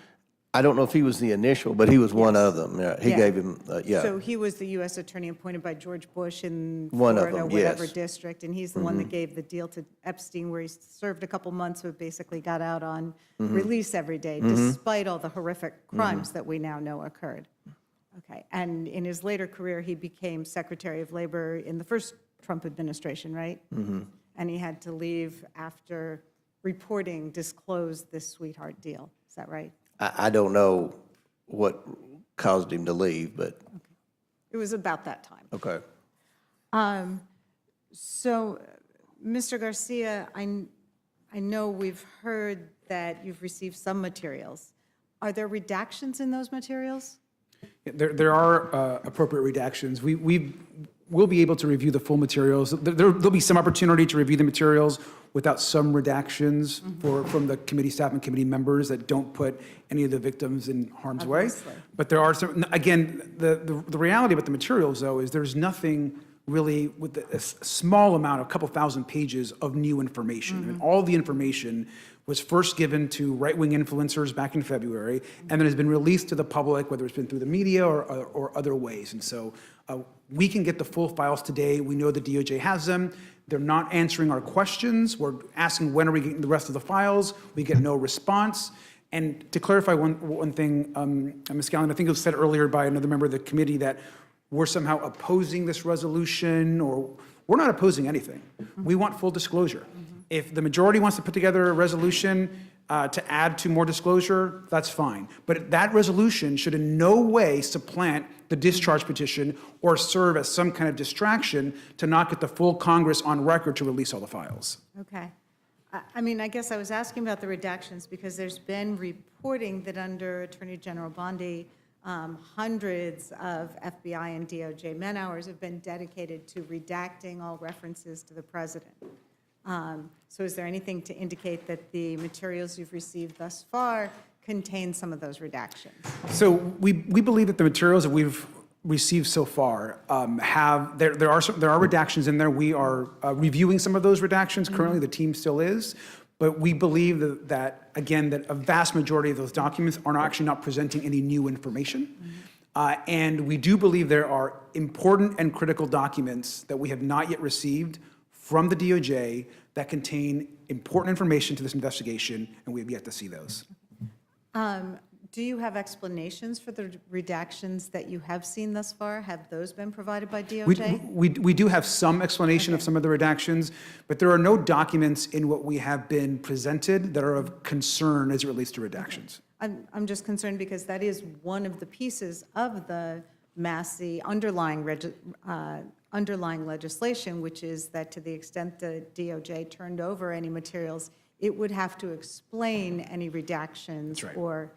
B: I don't know if he was the initial, but he was one of them. Yeah, he
F: Yeah.
B: gave him, yeah.
F: So he was the U.S. attorney appointed by George Bush in
B: One of
F: Florida,
B: them,
F: whatever
B: yes.
F: district, and he's the one that gave the deal to Epstein, where he served a couple months, but basically got out on release every day, despite all the horrific crimes that we now know occurred. Okay, and in his later career, he became Secretary of Labor in the first Trump administration, right? And he had to leave after reporting disclosed this sweetheart deal. Is that right?
B: I don't know what caused him to leave, but,
F: It was about that time.
B: okay.
F: So, Mr. Garcia, I know we've heard that you've received some materials. Are there redactions in those materials?
C: There are appropriate redactions. We'll be able to review the full materials. There'll be some opportunity to review the materials without some redactions from the committee staff and committee members that don't put any of the victims in harm's way.
F: Obviously.
C: But there are some, again, the reality about the materials, though, is there's nothing really with a small amount, a couple thousand pages of new information. I mean, all the information was first given to right-wing influencers back in February, and then has been released to the public, whether it's been through the media or other ways. And so we can get the full files today. We know the DOJ has them. They're not answering our questions. We're asking, when are we getting the rest of the files? We get no response. And to clarify one thing, Ms. Gallen, I think it was said earlier by another member of the committee that we're somehow opposing this resolution, or we're not opposing anything. We want full disclosure. If the majority wants to put together a resolution to add to more disclosure, that's fine. But that resolution should in no way supplant the discharge petition or serve as some kind of distraction to not get the full Congress on record to release all the files.
F: Okay. I mean, I guess I was asking about the redactions because there's been reporting that under Attorney General Bondi, hundreds of FBI and DOJ man-hours have been dedicated to redacting all references to the president. So is there anything to indicate that the materials you've received thus far contain some of those redactions?
C: So we believe that the materials that we've received so far there are redactions in there. We are reviewing some of those redactions currently. The team still is, but we believe that again that a vast majority of those documents are actually not presenting any new information, and we do believe there are important and critical documents that we have not yet received from the DOJ that contain important information to this investigation, and we have yet to see those.
F: Do you have explanations for the redactions that you have seen thus far? Have those been provided by DOJ?
C: We do have some explanation of some of the redactions, but there are no documents in what we have been presented that are of concern as it relates to redactions.
F: I'm just concerned because that is one of the pieces of the Massey underlying legislation, which is that to the extent the DOJ turned over any materials, it would have to explain any redactions
C: right.
F: or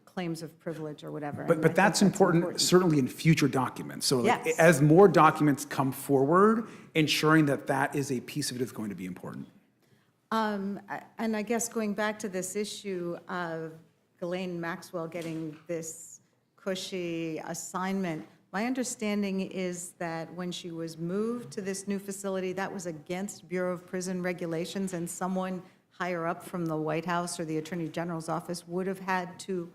F: claims of privilege or whatever.
C: But that's important, certainly in future documents. So like,
F: Yes.
C: as more documents come forward, ensuring that that is a piece of it is going to be important.
F: And I guess going back to this issue of Ghislaine Maxwell getting this cushy assignment, my understanding is that when she was moved to this new facility, that was against Bureau of Prison regulations, and someone higher up from the White House or the Attorney General's office would have had to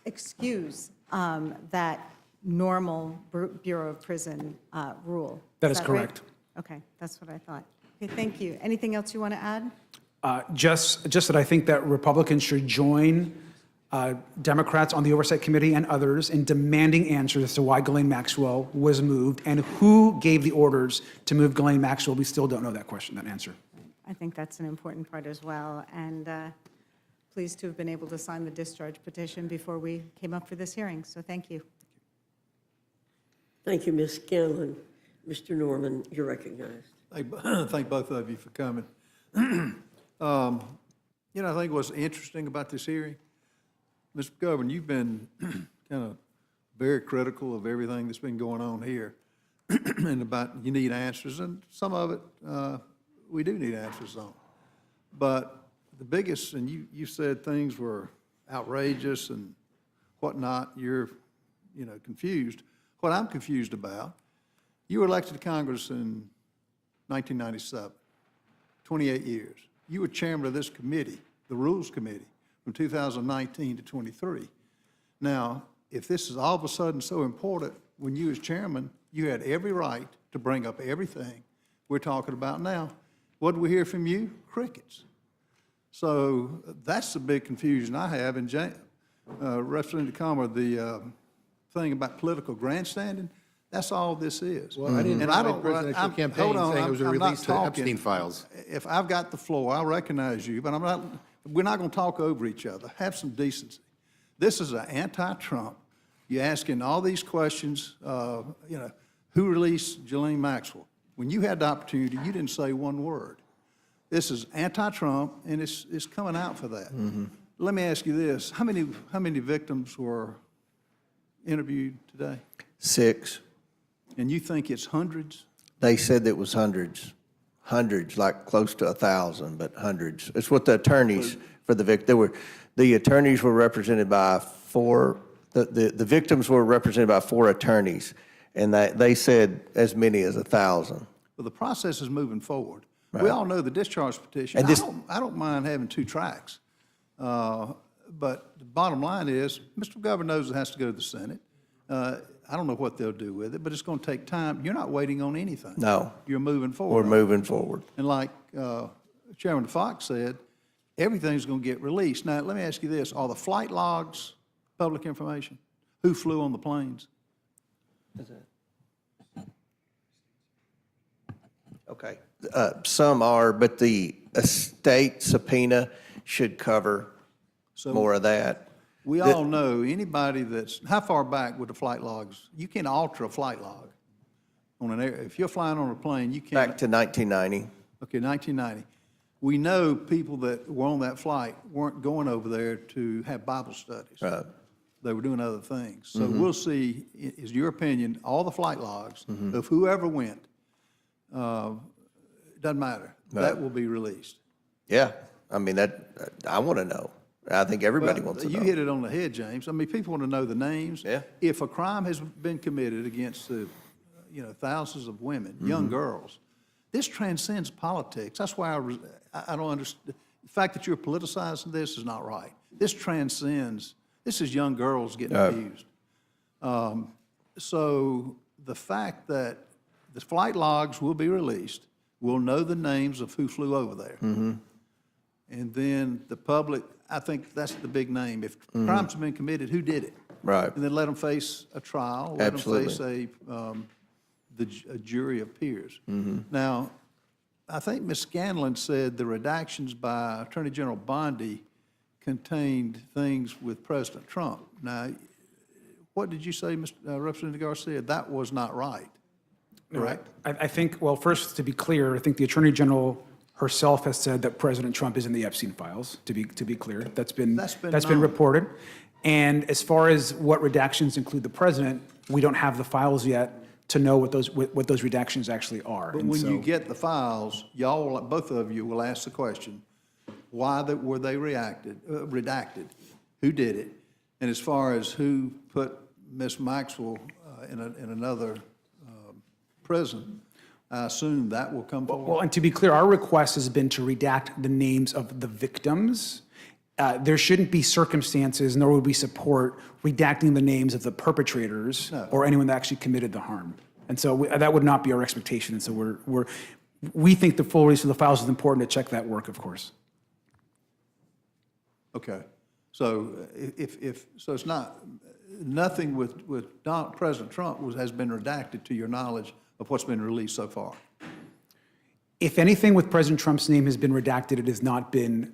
F: excuse that normal Bureau of Prison rule.
C: That is
F: right?
C: correct.
F: Okay, that's what I thought. Okay, thank you. Anything else you want to add?
C: Just that I think that Republicans should join Democrats on the Oversight Committee and others in demanding answers as to why Ghislaine Maxwell was moved and who gave the orders to move Ghislaine Maxwell. We still don't know that answer.
F: I think that's an important part as well, and pleased to have been able to sign the discharge petition before we came up for this hearing, so thank you.
A: Thank you, Ms. Scanlon. Mr. Norman, you're recognized.
G: Thank both of you for coming. I think what's interesting about this hearing, Mr. McGovern, you've been kind of very critical of everything that's been going on here and about you need answers, and some of it we do need answers on. But the biggest, and you said things were outrageous and whatnot, you're confused. What I'm confused about, you were elected to Congress in 1997, 28 years. You were chairman of this committee, the Rules Committee, from 2019 to 23. Now, if this is all of a sudden so important, when you as chairman, you had every right to bring up everything we're talking about now. What did we hear from you? Crickets. So that's the big confusion I have. And Representative Comr, the thing about political grandstanding, that's all this is.
D: Well, I didn't
G: And
D: run a presidential campaign
G: hold on,
D: saying it was a
G: I'm not
D: release to
G: talking.
D: Epstein Files.
G: If I've got the floor, I recognize you, but we're not going to talk over each other. Have some decency. This is an anti-Trump. You're asking all these questions, who released Ghislaine Maxwell? When you had the opportunity, you didn't say one word. This is anti-Trump, and it's coming out for that. Mm-hmm. Let me ask you this. How many victims were interviewed today?
B: 6.
G: And you think it's hundreds?
B: They said it was hundreds, like close to 1,000, but hundreds. It's what the attorneys for the victim, the attorneys were represented by 4, the victims were represented by 4 attorneys, and they said as many as 1,000.
G: Well, the process is moving forward.
B: Right.
G: We all know the discharge petition.
B: And this-
G: I don't mind having 2 tracks. But the bottom line is, Mr. Governor knows it has to go to the Senate. I don't know what they'll do with it, but it's going to take time. You're not waiting on anything.
B: No.
G: You're moving forward.
B: We're moving forward.
G: And like Chairman Fox said, everything's going to get released. Now, let me ask you this. Are the flight logs public information? Who flew on the planes?
B: Okay. Some are, but the estate subpoena should cover more of that.
G: We all know anybody that's, how far back would the flight logs? You can alter a flight log on an air. If you're flying on a plane, you can't.
B: Back to 1990.
G: Okay, 1990. We know people that were on that flight weren't going over there to have Bible studies.
B: Right.
G: They were doing other things. So we'll see, is your opinion, all the flight logs of whoever went, doesn't matter. That will be released.
B: Yeah. I mean, I want to know. I think everybody
G: Well,
B: wants to
G: you
B: know.
G: hit it on the head, James. I mean, people want to know the names.
B: Yeah.
G: If a crime has been committed against thousands of women,
B: Mm-hmm.
G: young girls, this transcends politics. That's why I don't understand. The fact that you're politicizing this is not right. This transcends, this is young girls getting abused. So the fact that the flight logs will be released, we'll know the names of who flew over there.
B: Mm-hmm.
G: And then the public, I think that's the big name. If crimes have been committed, who did it?
B: Right.
G: And then let them face a trial, let them face
B: Absolutely.
G: a jury of peers. Now, I think Ms. Scanlon said the redactions by Attorney General Bondi contained things with President Trump. Now, what did you say, Representative Garcia? That was not right, correct?
C: I think, well, first, to be clear, I think the Attorney General herself has said that President Trump is in the Epstein files, to be clear. That's been
G: known.
C: reported. And as far as what redactions include the president, we don't have the files yet to know what those redactions actually are.
G: But
C: And
G: when
C: so-
G: you get the files, both of you will ask the question, why were they redacted? Who did it? And as far as who put Ms. Maxwell in another prison, I assume that will come forward.
C: Well, and to be clear, our request has been to redact the names of the victims. There shouldn't be circumstances, nor would we support redacting the names of the perpetrators or anyone that actually committed the harm. And so that would not be our expectation. And so we think the full release of the files is important to check that work, of course.
G: Okay. So so it's not, nothing with President Trump has been redacted to your knowledge of what's been released so far?
C: If anything with President Trump's name has been redacted, it has not been,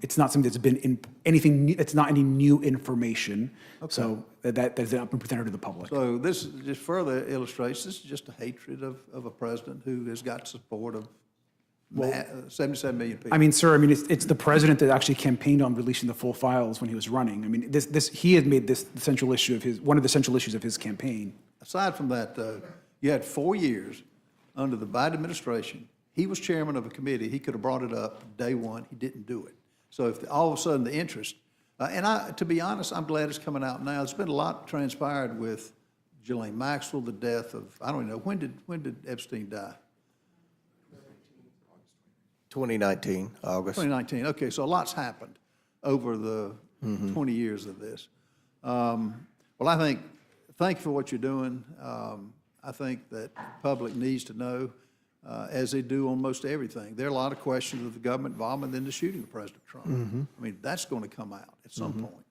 C: it's not something that's been in anything, it's not any new information. So that has not been presented to the public.
G: So this just further illustrates, this is just a hatred of a president who has got support of 77 million people.
C: I mean, sir, it's the president that actually campaigned on releasing the full files when he was running. I mean, he had made this the central issue of one of the central issues of his campaign.
G: Aside from that, though, you had 4 years under the Biden administration. He was chairman of a committee. He could have brought it up day one. He didn't do it. So if all of a sudden the interest, to be honest, I'm glad it's coming out now. There's been a lot transpired with Ghislaine Maxwell, the death of, I don't know, when did Epstein die?
B: 2019, August.
G: 2019. Okay, so a lot's happened over the 20 years of this. Well, thank you for what you're doing. I think that the public needs to know, as they do on most everything. There are a lot of questions of the government involvement in the shooting of President Trump. I mean, that's going to come out at some point,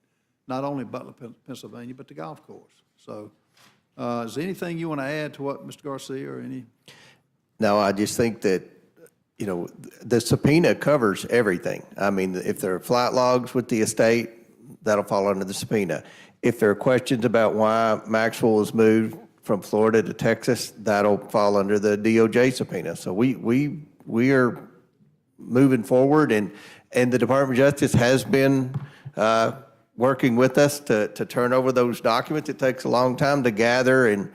G: not only Butler, Pennsylvania, but the golf course. So is there anything you want to add to what Mr. Garcia or any?
B: No, I just think that, the subpoena covers everything. I mean, if there are flight logs with the estate, that'll fall under the subpoena. If there are questions about why Maxwell was moved from Florida to Texas, that'll fall under the DOJ subpoena. So we are moving forward, and the Department of Justice has been working with us to turn over those documents. It takes a long time to gather and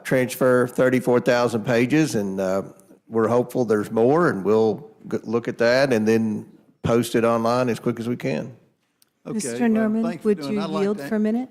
B: transfer 34,000 pages, and we're hopeful there's more, and we'll look at that and then post it online as quick as we can.
G: Okay,
F: Mr.
G: well,
F: Norman,
G: thank you for
F: would
G: doing
F: you
G: that. I'd like
F: yield
G: to-
F: for a minute?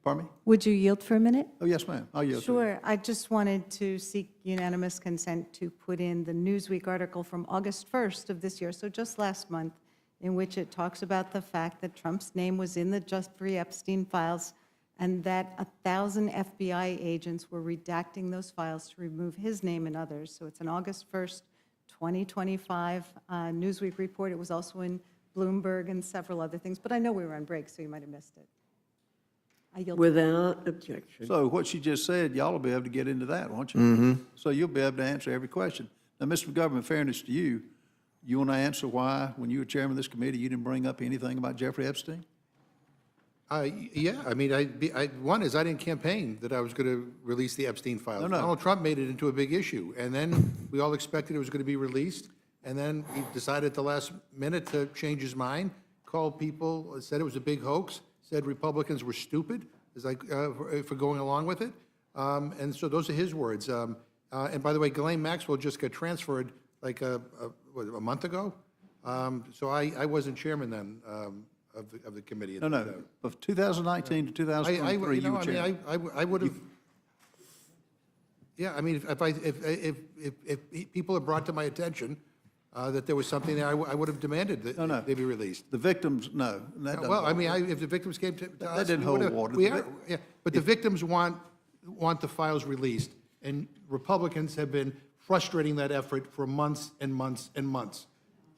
G: Pardon me?
F: Would you yield for a minute?
G: Oh, yes, ma'am. I'll yield to you.
F: Sure. I just wanted to seek unanimous consent to put in the Newsweek article from August 1st of this year, so just last month, in which it talks about the fact that Trump's name was in the Jeffrey Epstein files and that 1,000 FBI agents were redacting those files to remove his name and others. So it's an August 1st, 2025 Newsweek report. It was also in Bloomberg and several other things, but I know we were on break, so you might have missed it. I yield.
A: Without objection.
G: So what she just said, y'all will be able to get into that, won't you? So you'll be able to answer every question. Now, Mr. McGovern, in fairness to you, you want to answer why, when you were chairman of this committee, you didn't bring up anything about Jeffrey Epstein?
D: Yeah, I mean, one is I didn't campaign that I was going to release the Epstein files.
G: No.
D: Donald Trump made it into a big issue, and then we all expected it was going to be released, and then he decided at the last minute to change his mind, called people, said it was a big hoax, said Republicans were stupid for going along with it, and so those are his words. And by the way, Ghislaine Maxwell just got transferred like a month ago, so I wasn't chairman then. of the committee.
G: No, of 2019 to 2023, you were chairman.
D: I would have, yeah, I mean, if people had brought to my attention that there was something there, I would have demanded that they be released.
G: The victims, no. That doesn't
D: Well, I
G: hold
D: mean,
G: water.
D: if the victims came to us.
G: That didn't
D: we
G: hold
D: would've-
G: water.
D: we are- yeah, but the victims want the files released, and Republicans have been frustrating that effort for months and months and months.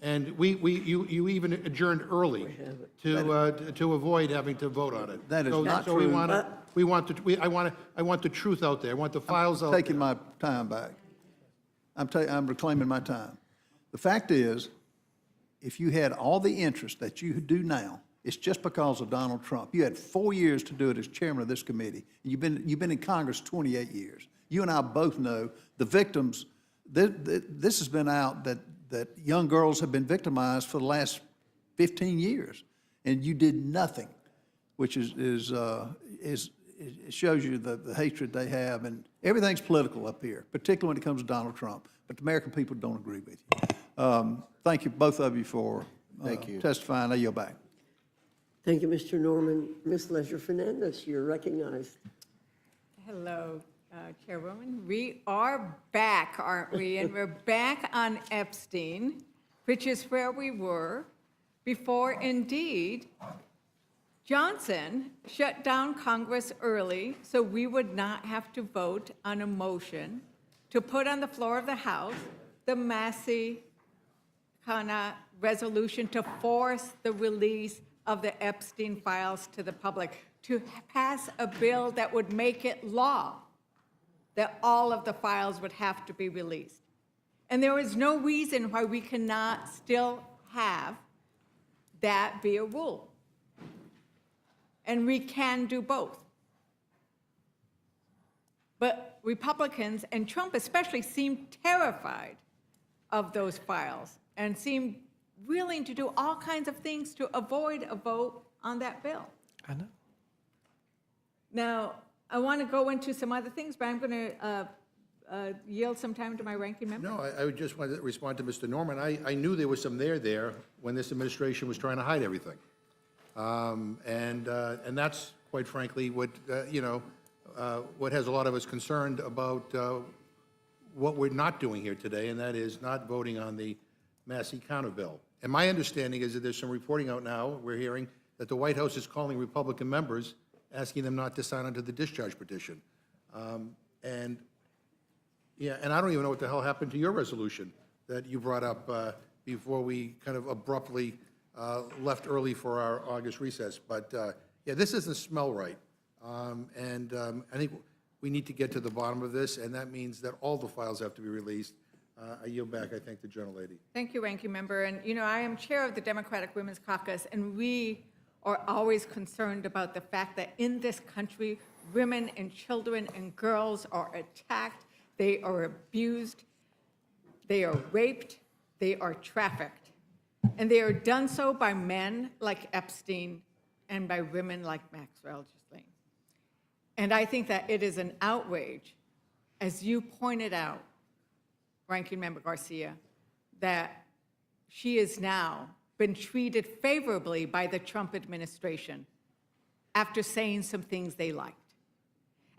D: And you even adjourned early to avoid having to vote on it.
G: That is not
D: So we
G: true.
D: want I want the truth out there. I want the files out there.
G: Taking my time back. I'm reclaiming my time. The fact is, if you had all the interest that you do now, it's just because of Donald Trump. You had 4 years to do it as chairman of this committee. You've been in Congress 28 years. You and I both know the victims, this has been out that young girls have been victimized for the last 15 years, and you did nothing, which it shows you the hatred they have, and everything's political up here, particularly when it comes to Donald Trump. But the American people don't agree with you. Thank you, both of you, for testifying. I yield back.
A: Thank you, Mr. Norman. Ms. Leisure-Fernandez, you're recognized.
H: Hello, Chairwoman. We are back, aren't we? And we're back on Epstein, which is where we were before, indeed, Johnson shut down Congress early so we would not have to vote on a motion to put on the floor of the House the Massey kind of resolution to force the release of the Epstein files to the public, to pass a bill that would make it law that all of the files would have to be released. And there is no reason why we cannot still have that be a rule. And we can do both. But Republicans, and Trump especially, seem terrified of those files and seem willing to do all kinds of things to avoid a vote on that bill.
B: I know.
H: Now, I want to go into some other things, but I'm going to yield some time to my ranking member.
D: No, I would just want to respond to Mr. Norman. I knew there was some there when this administration was trying to hide everything. And that's, quite frankly, what, what has a lot of us concerned about what we're not doing here today, and that is not voting on the Massey counter bill. And my understanding is that there's some reporting out now, we're hearing, that the White House is calling Republican members, asking them not to sign onto the discharge petition. And I don't even know what the hell happened to your resolution that you brought up before we kind of abruptly left early for our August recess. But yeah, this doesn't smell right. I think we need to get to the bottom of this, and that means that all the files have to be released. I yield back. I thank the gentlelady.
H: Thank you, Ranking Member. And, I am chair of the Democratic Women's Caucus, and we are always concerned about the fact that in this country, women and children and girls are attacked, they are abused, they are raped, they are trafficked. And they are done so by men like Epstein and by women like Maxwell. And I think that it is an outrage, as you pointed out, Ranking Member Garcia, that she has now been treated favorably by the Trump administration after saying some things they liked.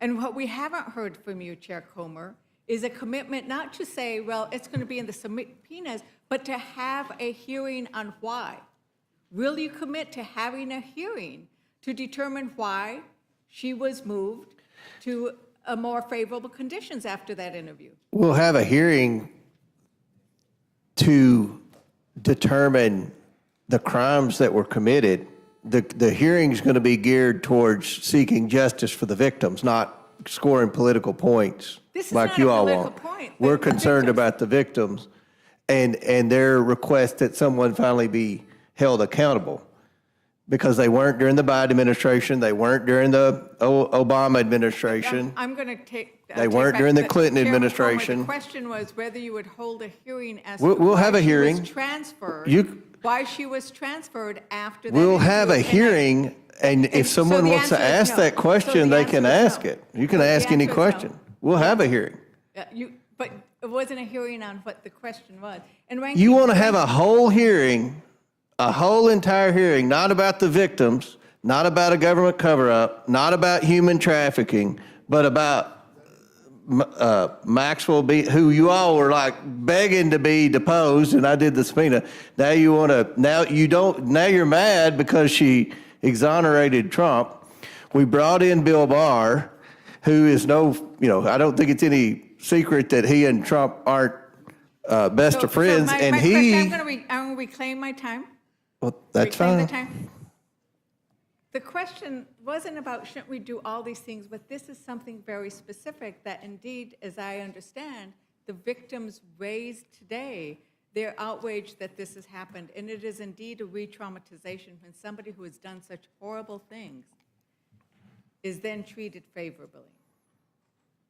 H: And what we haven't heard from you, Chair Comr, is a commitment not to say, well, it's going to be in the subpoenas, but to have a hearing on why. Will you commit to having a hearing to determine why she was moved to a more favorable conditions after that interview?
B: We'll have a hearing to determine the crimes that were committed. The hearing's going to be geared towards seeking justice for the victims, not scoring political points
H: This is
B: like
H: not
B: you
H: a
B: all
H: political
B: want.
H: point.
B: We're
H: The
B: concerned
H: victims-
B: about the victims and their request that someone finally be held accountable, because they weren't during the Biden administration, they weren't during the Obama administration.
H: I'm going to take.
B: They weren't during the Clinton
H: Chairman Comr,
B: administration.
H: The question was whether you would hold a hearing as
B: We'll
H: to
B: have
H: why
B: a
H: she
B: hearing.
H: was transferred.
B: You-
H: Why she was transferred after that.
B: We'll have a
H: interview.
B: hearing, and if
H: so
B: someone
H: the
B: wants to
H: answer is
B: ask
H: no.
B: that
H: So
B: question,
H: the
B: they
H: answer
B: can
H: is
B: ask
H: no.
B: it. You can
H: So the
B: ask any
H: answer is no.
B: question. We'll have a hearing.
H: But it wasn't a hearing on what the question was. And Ranking-
B: You want to have a whole hearing a whole entire hearing, not about the victims, not about a government cover-up, not about human trafficking, but about Maxwell, who you all were like begging to be deposed, and I did the subpoena. Now you want to, now you're mad because she exonerated Trump. We brought in Bill Barr, who is I don't think it's any secret that he and Trump aren't best of friends,
H: I'm going to reclaim my time.
B: Well, that's
H: Reclaim
B: fine.
H: the time. The question wasn't about shouldn't we do all these things, but this is something very specific that indeed, as I understand, the victims raised today, they're outraged that this has happened. And it is indeed a re-traumatization when somebody who has done such horrible things is then treated favorably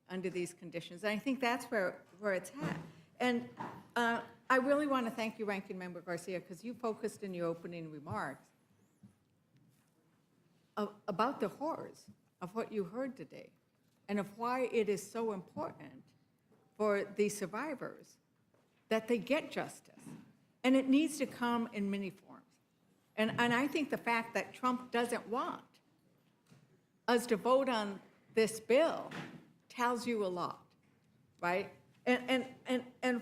H: under these conditions. And I think that's where it's at. And I really want to thank you, Ranking Member Garcia, because you focused in your opening remarks about the horrors of what you heard today and of why it is so important for the survivors that they get justice. And it needs to come in many forms. And I think the fact that Trump doesn't want us to vote on this bill tells you a lot, right? And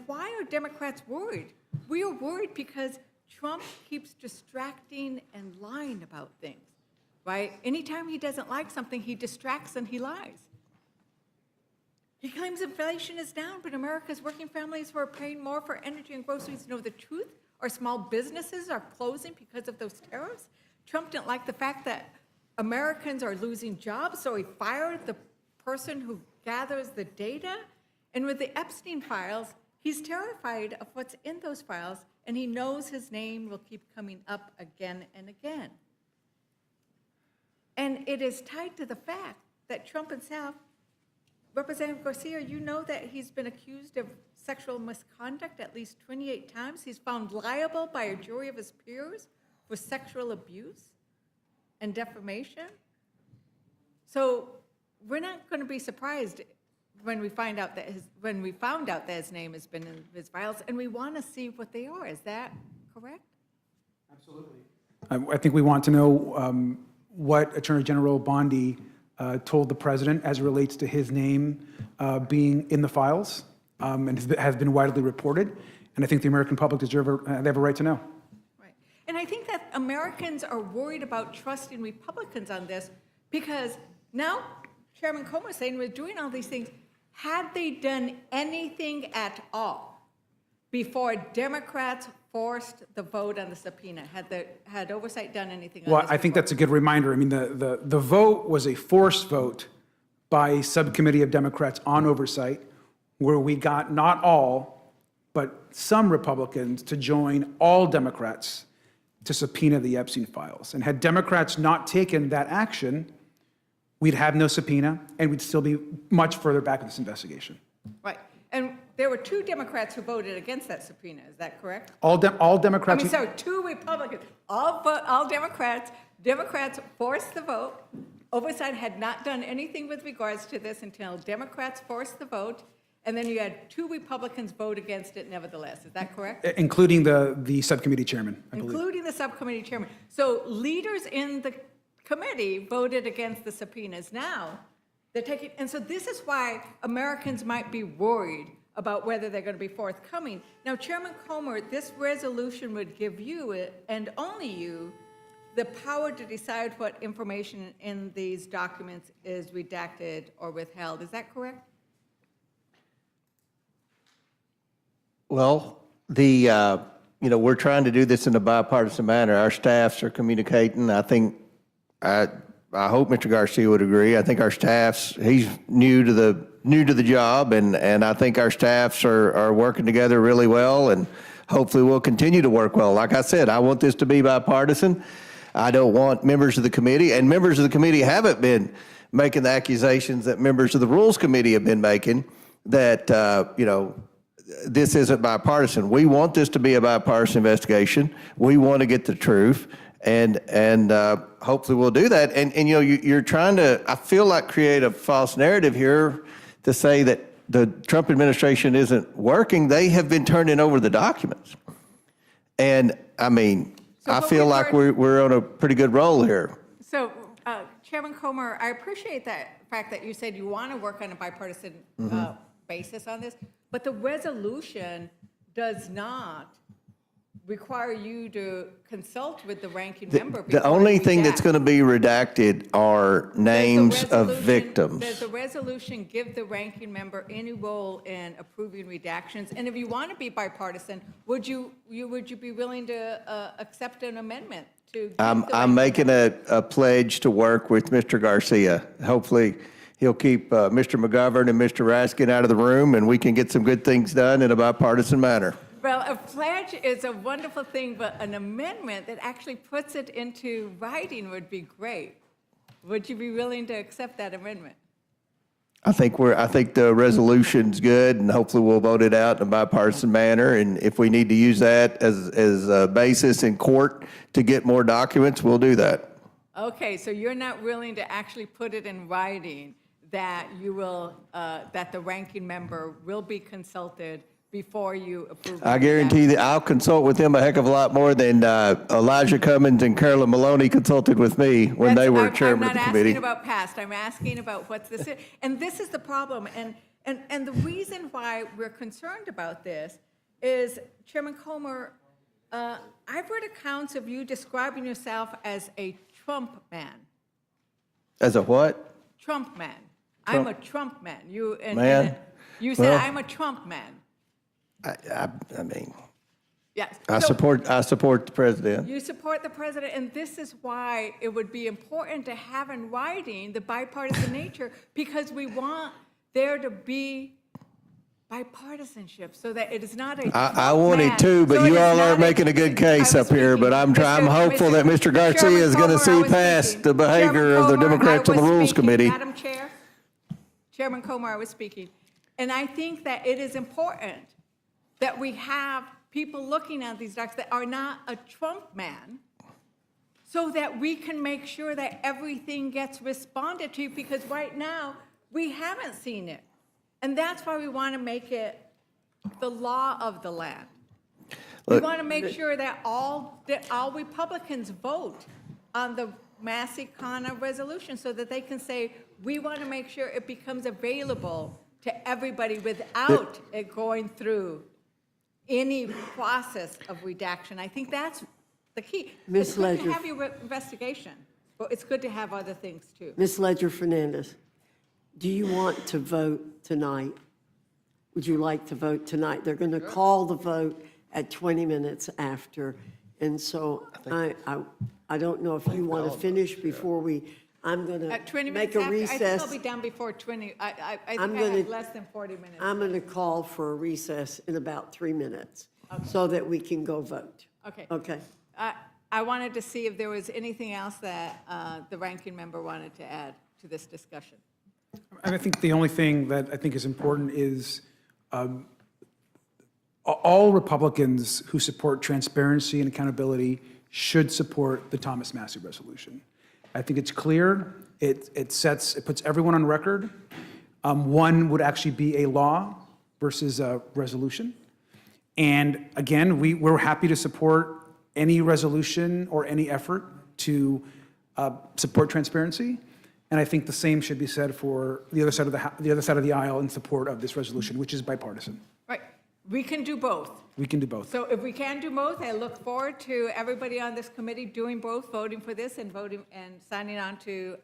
H: why are Democrats worried? We are worried because Trump keeps distracting and lying about things, right? Anytime he doesn't like something, he distracts and he lies. He claims inflation is down, but America's working families who are paying more for energy and groceries know the truth. Our small businesses are closing because of those tariffs. Trump didn't like the fact that Americans are losing jobs, so he fired the person who gathers the data. And with the Epstein files, he's terrified of what's in those files, and he knows his name will keep coming up again and again. And it is tied to the fact that Trump himself, Representative Garcia, you know that he's been accused of sexual misconduct at least 28 times. He's found liable by a jury of his peers for sexual abuse and defamation. So we're not going to be surprised when we find out that his name has been in his files, and we want to see what they are. Is that correct?
C: Absolutely. I think we want to know what Attorney General Bondi told the president as it relates to his name being in the files, and has been widely reported. And I think the American public they have a right to know.
H: Right. And I think that Americans are worried about trusting Republicans on this because now Chairman Comr is saying we're doing all these things. Had they done anything at all before Democrats forced the vote on the subpoena? Had Oversight done anything on
C: Well,
H: this
C: I think
H: before?
C: that's a good reminder. I mean, the vote was a forced vote by a subcommittee of Democrats on Oversight, where we got not all, but some Republicans to join all Democrats to subpoena the Epstein files. And had Democrats not taken that action, we'd have no subpoena, and we'd still be much further back in this investigation.
H: Right. And there were 2 Democrats who voted against that subpoena. Is that correct?
C: All Democrats.
H: I mean, sorry, 2 Republicans. All Democrats. Democrats forced the vote. Oversight had not done anything with regards to this until Democrats forced the vote, and then you had 2 Republicans vote against it nevertheless. Is that correct?
C: Including the subcommittee chairman, I believe.
H: Including the subcommittee chairman. So leaders in the committee voted against the subpoenas. Now they're taking, and so this is why Americans might be worried about whether they're going to be forthcoming. Now, Chairman Comr, this resolution would give you, and only you, the power to decide what information in these documents is redacted or withheld. Is that correct?
B: Well, we're trying to do this in a bipartisan manner. Our staffs are communicating. I think, I hope Mr. Garcia would agree. I think our staffs, he's new to the job, and I think our staffs are working together really well, and hopefully we'll continue to work well. Like I said, I want this to be bipartisan. I don't want members of the committee, and members of the committee haven't been making the accusations that members of the Rules Committee have been making, that, this isn't bipartisan. We want this to be a bipartisan investigation. We want to get the truth, and hopefully we'll do that. And you're trying to, I feel like, create a false narrative here to say that the Trump administration isn't working. They have been turning over the documents. And I mean, I
H: what
B: feel
H: we've
B: like
H: heard-
B: we're on a pretty good roll here.
H: So, Chairman Comr, I appreciate that fact that you said you want to work on a bipartisan basis on this, but the resolution does not require you to consult with the ranking member.
B: The
H: before
B: only
H: you
B: thing that's
H: redact.
B: going to be redacted are names
H: Does the
B: of
H: resolution-
B: victims.
H: Does the resolution give the ranking member any role in approving redactions? And if you want to be bipartisan, would you be willing to accept an amendment to? give the
B: I'm
H: ranking
B: making
H: member-
B: a pledge to work with Mr. Garcia. Hopefully, he'll keep Mr. McGovern and Mr. Raskin out of the room, and we can get some good things done in a bipartisan manner.
H: Well, a pledge is a wonderful thing, but an amendment that actually puts it into writing would be great. Would you be willing to accept that amendment?
B: I think the resolution's good, and hopefully we'll vote it out in a bipartisan manner. And if we need to use that as a basis in court to get more documents, we'll do that.
H: Okay, so you're not willing to actually put it in writing that you will, that the ranking member will be consulted before you approve?
B: I guarantee that I'll consult with him a heck of a lot more than Elijah Cummings and Carolyn Maloney consulted with me when they were chairman of the
H: I'm not
B: committee.
H: asking about past, I'm asking about what's this, and this is the problem, and the reason why we're concerned about this is, Chairman Comr, I've read accounts of you describing yourself as a Trump man.
B: As a what?
H: Trump man. I'm a Trump man.
B: Man?
H: You said,
B: Well-
H: I'm a Trump man.
B: I mean,
H: Yes.
B: I
H: So
B: support the president.
H: you support the president, and this is why it would be important to have in writing the bipartisan nature, because we want there to be bipartisanship, so that it is not a
B: I
H: Trump
B: want it
H: man.
B: too, but
H: So it
B: you
H: is
B: all
H: not
B: aren't making a good case
H: I was
B: up here, but
H: speaking.
B: I'm hopeful that Mr. Garcia is going to
H: Chairman Comr, I
B: see
H: was
B: past
H: speaking.
B: the behavior of the
H: Chairman Comr,
B: Democrats on the
H: I was
B: Rules
H: speaking.
B: Committee.
H: Madam Chair, Chairman Comr, I was speaking. And I think that it is important that we have people looking at these docs that are not a Trump man, so that we can make sure that everything gets responded to, because right now, we haven't seen it. And that's why we want to make it the law of the land. We
B: Look-
H: want to make sure that all Republicans vote on the Massey Connor resolution, so that they can say, we want to make sure it becomes available to everybody without it going through any process of redaction. I think that's the key.
A: Ms.
H: It's good
A: Ledger.
H: to have your investigation, but it's good to have other things too.
A: Ms. Ledger Fernandez, do you want to vote tonight? Would you like to vote tonight? They're going to call the vote at 20 minutes after. And so I don't know if you want to finish before I'm going to
H: At 20
A: make
H: minutes
A: a
H: after, I think
A: recess.
H: I'll be done before 20, I think
A: I'm
H: I
A: gonna-
H: have less than 40 minutes.
A: I'm going to call for a recess in about 3 minutes so that we can go vote.
H: Okay.
A: Okay.
H: I wanted to see if there was anything else that the ranking member wanted to add to this discussion.
C: And I think the only thing that I think is important is all Republicans who support transparency and accountability should support the Thomas Massey resolution. I think it's clear. It puts everyone on record. One would actually be a law versus a resolution. And again, we're happy to support any resolution or any effort to support transparency. And I think the same should be said for the other side of the aisle in support of this resolution, which is bipartisan.
H: Right. We can do both.
C: We can do both.
H: So if we can do both, I look forward to everybody on this committee doing both, voting for this and voting and signing on to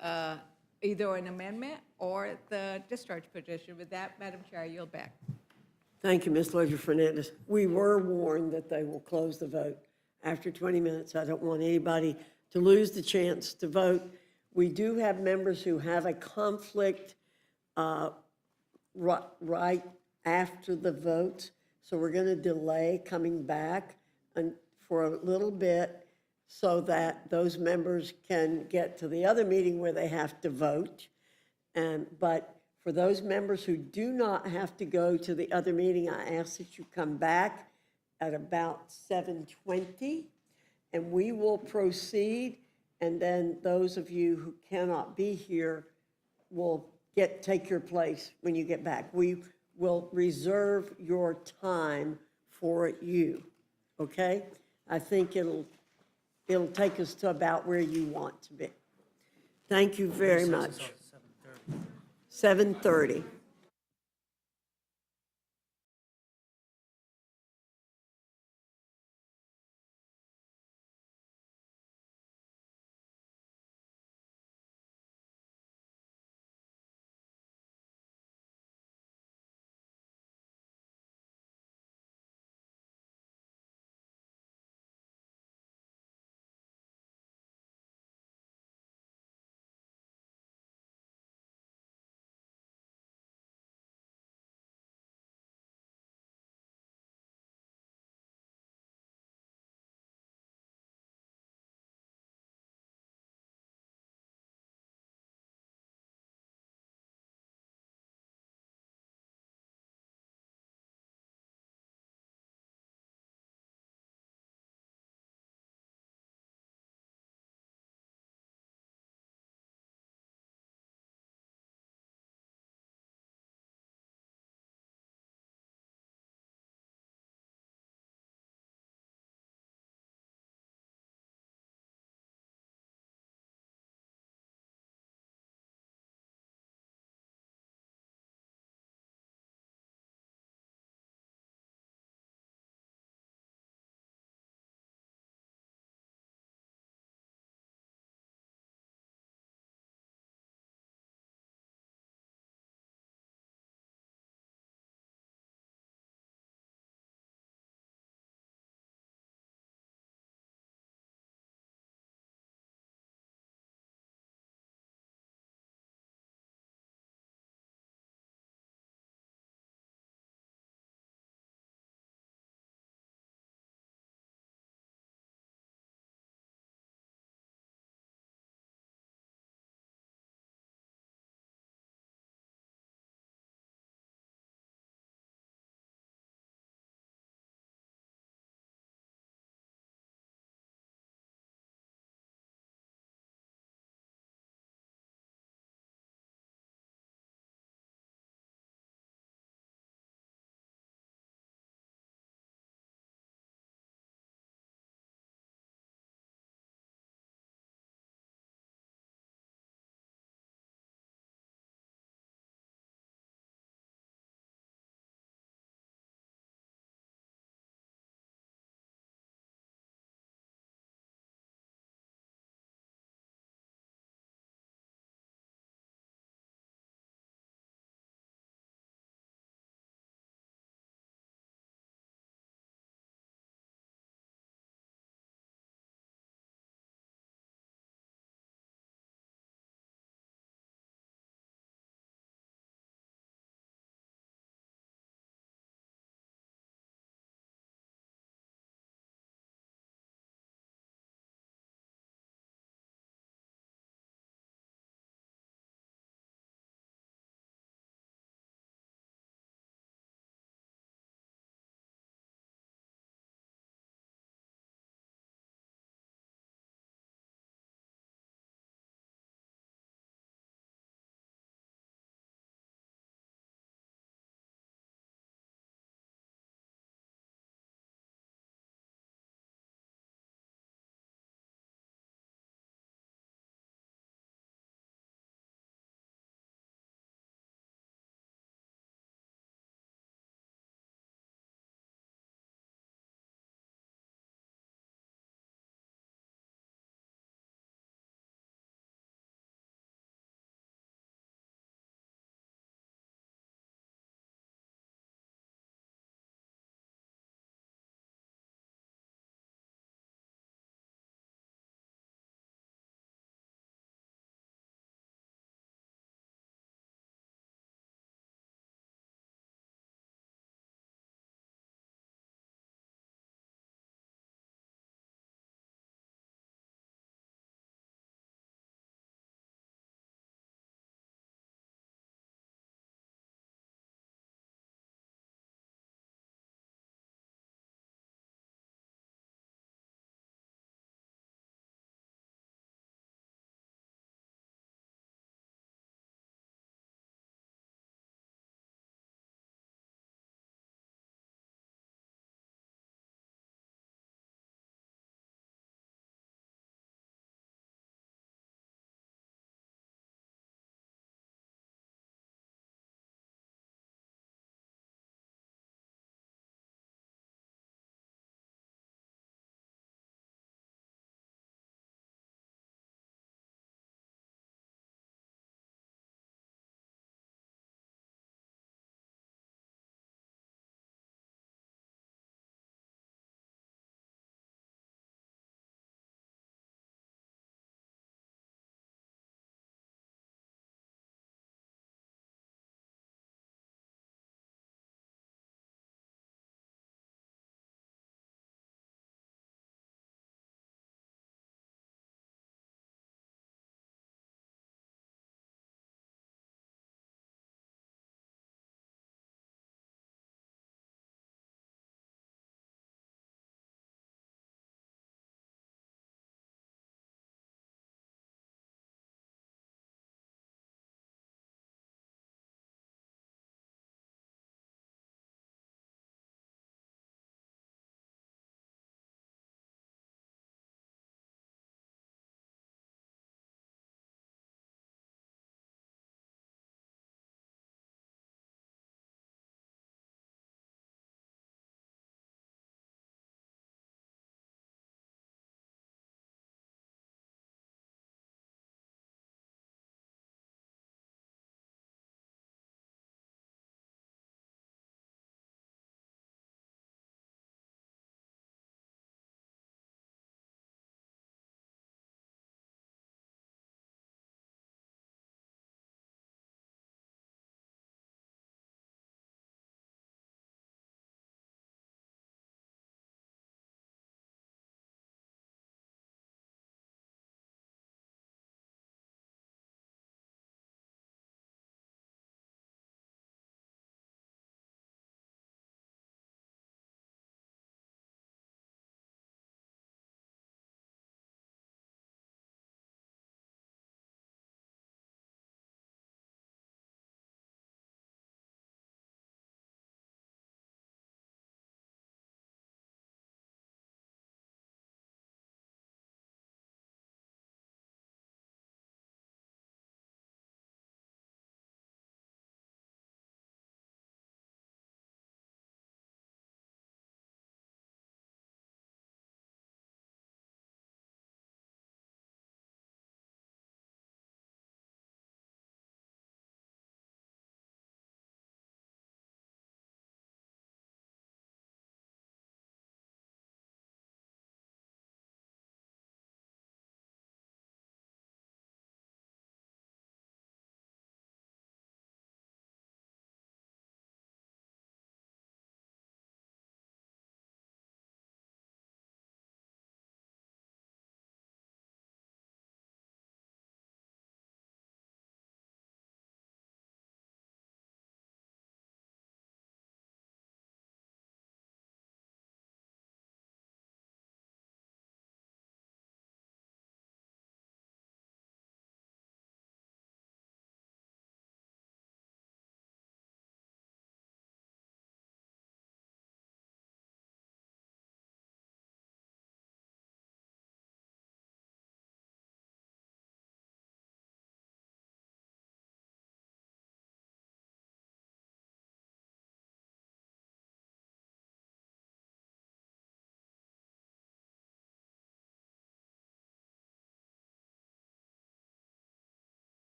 H: either an amendment or the discharge petition. With that, Madam Chair, I yield back.
A: Thank you, Ms. Ledger Fernandez. We were warned that they will close the vote after 20 minutes. I don't want anybody to lose the chance to vote. We do have members who have a conflict right after the vote, so we're going to delay coming back for a little bit so that those members can get to the other meeting where they have to vote. But for those members who do not have to go to the other meeting, I ask that you come back at about 7:20, and we will proceed. And then those of you who cannot be here will take your place when you get back. We will reserve your time for you, okay? I think it'll it'll take us to about where you want to be. Thank you very much. 7:30.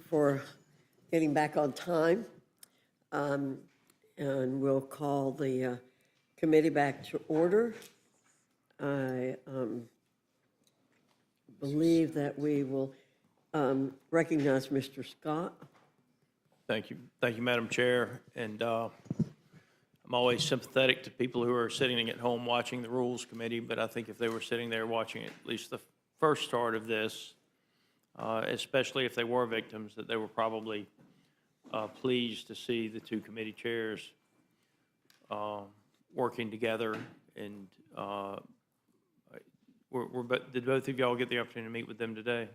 A: for getting back on time. And we'll call the committee back to order. I believe that we will recognize Mr. Scott.
I: Thank you. Thank you, Madam Chair. And I'm always sympathetic to people who are sitting at home watching the Rules Committee, but I think if they were sitting there watching at least the first start of this, especially if they were victims, that they were probably pleased to see the two committee chairs working together. And did both of y'all get the opportunity to meet with them today?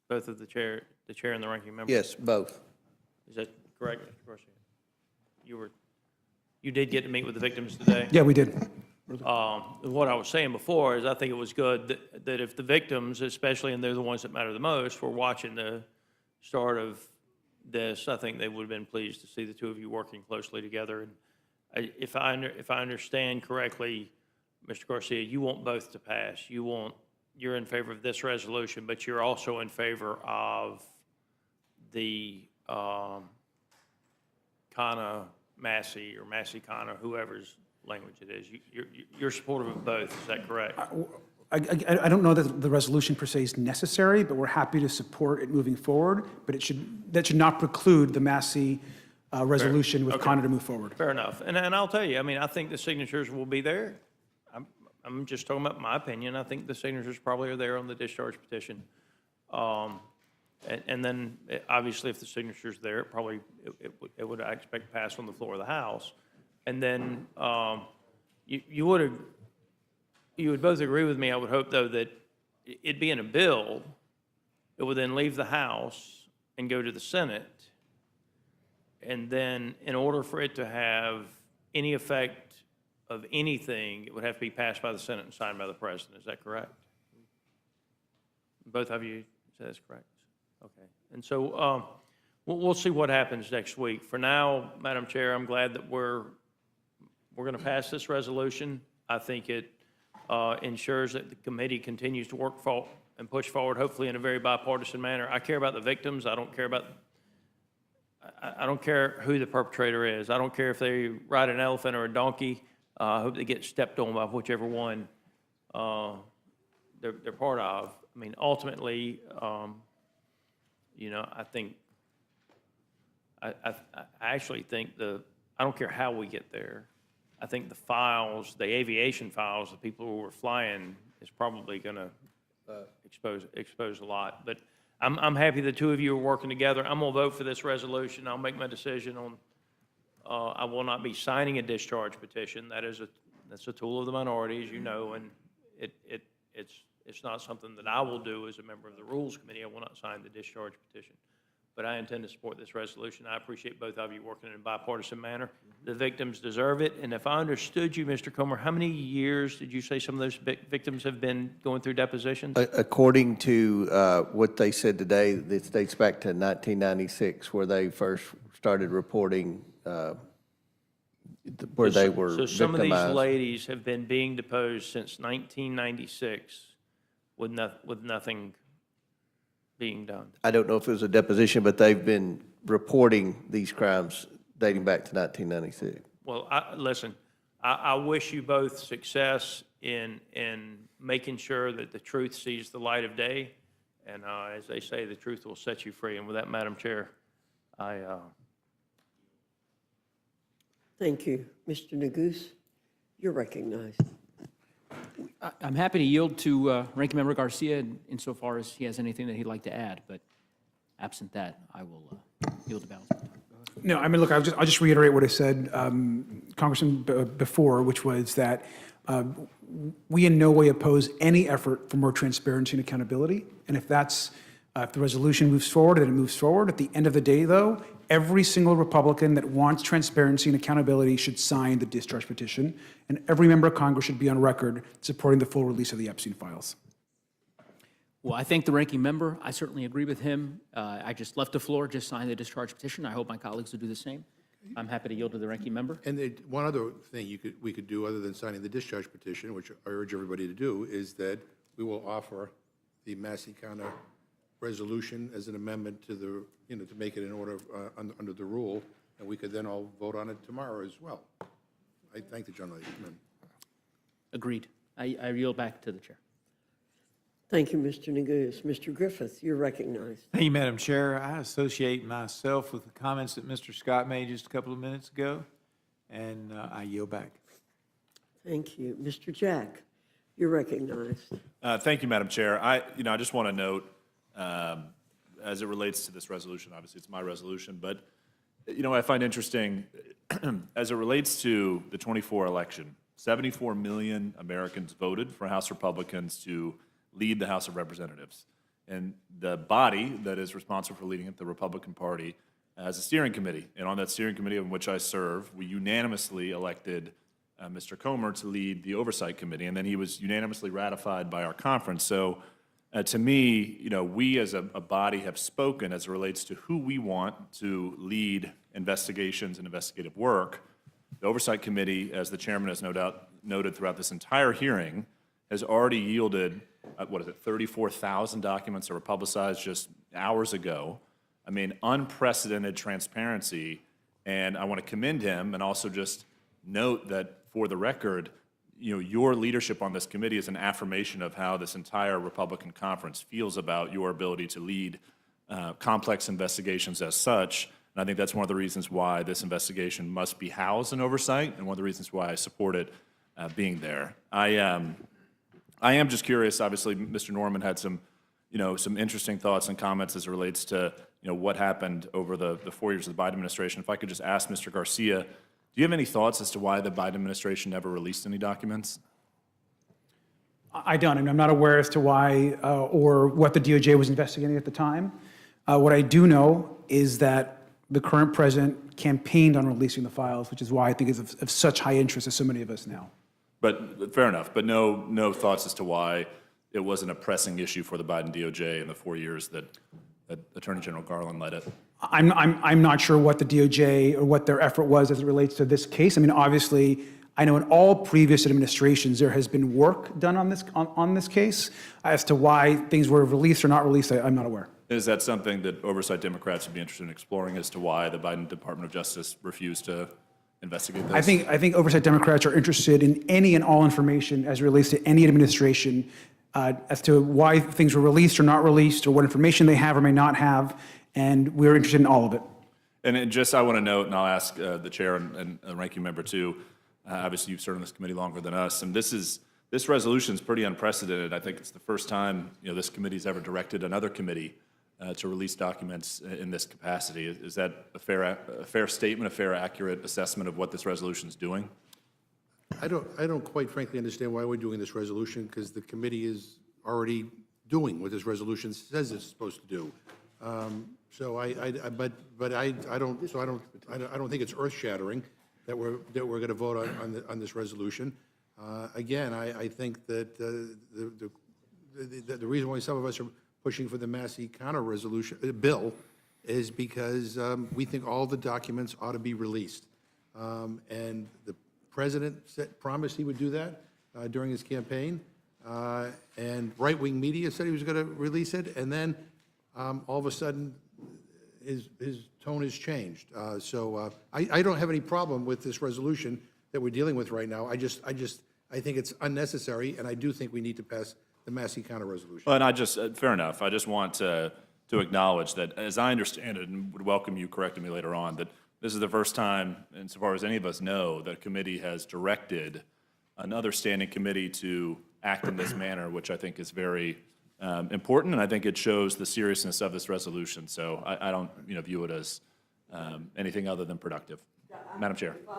I: Both of the chair and the ranking member?
B: Yes, both.
I: Is that correct, Mr. Garcia? You did get to meet with the victims today?
C: Yeah, we did.
I: What I was saying before is I think it was good that if the victims, especially, and they're the ones that matter the most, were watching the start of this, I think they would have been pleased to see the two of you working closely together. And if I understand correctly, Mr. Garcia, you want both to pass. You're in favor of this resolution, but you're also in favor of the Kana Massey or Massey Kana, whoever's language it is. You're supportive of both, is that correct?
C: I don't know that the resolution per se is necessary, but we're happy to support it moving forward. But that should not preclude the Massey resolution with
I: Okay.
C: Connor to move forward.
I: Fair enough. And I'll tell you, I mean, I think the signatures will be there. I'm just talking about my opinion. I think the signatures probably are there on the discharge petition. And then, obviously, if the signature's there, it would, I expect, pass on the floor of the House. And then you would both agree with me, I would hope, though, that it being a bill, it would then leave the House and go to the Senate. And then in order for it to have any effect of anything, it would have to be passed by the Senate and signed by the President. Is that correct? Both of you say that's correct? Okay. And so we'll see what happens next week. For now, Madam Chair, I'm glad that we're going to pass this resolution. I think it ensures that the committee continues to work and push forward, hopefully in a very bipartisan manner. I care about the victims. I don't care who the perpetrator is. I don't care if they ride an elephant or a donkey. I hope they get stepped on by whichever one they're part of. I mean, ultimately, I think, I actually think I don't care how we get there. I think the files, the aviation files, the people who were flying is probably going to expose a lot. But I'm happy the two of you are working together. I'm going to vote for this resolution. I'll make my decision on, I will not be signing a discharge petition. That's a tool of the minority, as you know, and it's not something that I will do as a member of the Rules Committee. I will not sign the discharge petition. But I intend to support this resolution. I appreciate both of you working in a bipartisan manner. The victims deserve it. And if I understood you, Mr. Comr, how many years did you say some of those victims have been going through depositions?
B: According to what they said today, it dates back to 1996, where they first started reporting where they were victimized.
I: So some of these ladies have been being deposed since 1996 with nothing being done.
B: I don't know if it was a deposition, but they've been reporting these crimes dating back to 1996.
I: Well, listen, I wish you both success in making sure that the truth sees the light of day. And as they say, the truth will set you free. And with that, Madam Chair,
A: Thank you. Mr. Neguse, you're recognized.
J: I'm happy to yield to Ranking Member Garcia insofar as he has anything that he'd like to add, but absent that, I will yield the balance.
C: No, I mean, look, I'll just reiterate what I said, Congressman, before, which was that we in no way oppose any effort for more transparency and accountability. And if the resolution moves forward, then it moves forward. At the end of the day, though, every single Republican that wants transparency and accountability should sign the discharge petition, and every member of Congress should be on record supporting the full release of the Epstein files.
J: Well, I thank the ranking member. I certainly agree with him. I just left the floor, just signed the discharge petition. I hope my colleagues will do the same. I'm happy to yield to the ranking member.
D: And one other thing we could do, other than signing the discharge petition, which I urge everybody to do, is that we will offer the Massey County resolution as an amendment to the, to make it in order under the rule, and we could then all vote on it tomorrow as well. I thank the gentleman.
J: Agreed. I yield back to the chair.
A: Thank you, Mr. Neguse. Mr. Griffith, you're recognized.
K: Thank you, Madam Chair. I associate myself with the comments that Mr. Scott made just a couple of minutes ago, and I yield back.
A: Thank you. Mr. Jack, you're recognized.
L: Thank you, Madam Chair. I just want to note, as it relates to this resolution, obviously it's my resolution, but, I find interesting, as it relates to the 24 election, 74 million Americans voted for House Republicans to lead the House of Representatives. And the body that is responsible for leading it, the Republican Party, has a steering committee. And on that steering committee in which I serve, we unanimously elected Mr. Comr to lead the Oversight Committee, and then he was unanimously ratified by our conference. So to me, we as a body have spoken as it relates to who we want to lead investigations and investigative work. The Oversight Committee, as the chairman has no doubt noted throughout this entire hearing, has already yielded, 34,000 documents that were publicized just hours ago. I mean, unprecedented transparency, and I want to commend him and also just note that for the record, your leadership on this committee is an affirmation of how this entire Republican conference feels about your ability to lead complex investigations as such. And I think that's one of the reasons why this investigation must be housed in oversight, and one of the reasons why I support it being there. I am just curious. Obviously, Mr. Norman had some interesting thoughts and comments as it relates to, what happened over the 4 years of the Biden administration. If I could just ask Mr. Garcia, do you have any thoughts as to why the Biden administration never released any documents?
C: I don't, and I'm not aware as to why or what the DOJ was investigating at the time. What I do know is that the current president campaigned on releasing the files, which is why I think it's of such high interest to so many of us now.
L: But fair enough, but no thoughts as to why it wasn't a pressing issue for the Biden DOJ in the 4 years that Attorney General Garland led it.
C: I'm not sure what the DOJ or what their effort was as it relates to this case. I mean, obviously, I know in all previous administrations there has been work done on this case. As to why things were released or not released, I'm not aware.
L: Is that something that Oversight Democrats would be interested in exploring as to why the Biden Department of Justice refused to investigate this?
C: I think Oversight Democrats are interested in any and all information as it relates to any administration as to why things were released or not released, or what information they have or may not have, and we're interested in all of it.
L: And I want to note, and I'll ask the chair and the ranking member too, obviously you've served on this committee longer than us, and this resolution is pretty unprecedented. I think it's the first time this committee's ever directed another committee to release documents in this capacity. Is that a fair statement, a fair, accurate assessment of what this resolution is doing?
D: I don't quite frankly understand why we're doing this resolution, because the committee is already doing what this resolution says it's supposed to do. So I don't think it's earth-shattering that we're going to vote on this resolution. Again, I think that the reason why some of us are pushing for the Massey counter bill is because we think all the documents ought to be released, and the president promised he would do that during his campaign, and right-wing media said he was going to release it, and then all of a sudden his tone has changed. So I don't have any problem with this resolution that we're dealing with right now. I think it's unnecessary, and I do think we need to pass the Massey counter resolution.
L: Well, and fair enough. I just want to acknowledge that, as I understand it, and would welcome you correcting me later on, that this is the first time, insofar as any of us know, that a committee has directed another standing committee to act in this manner, which I think is very important, and I think it shows the seriousness of this resolution. So I don't view it as anything other than productive. Madam Chair.
A: If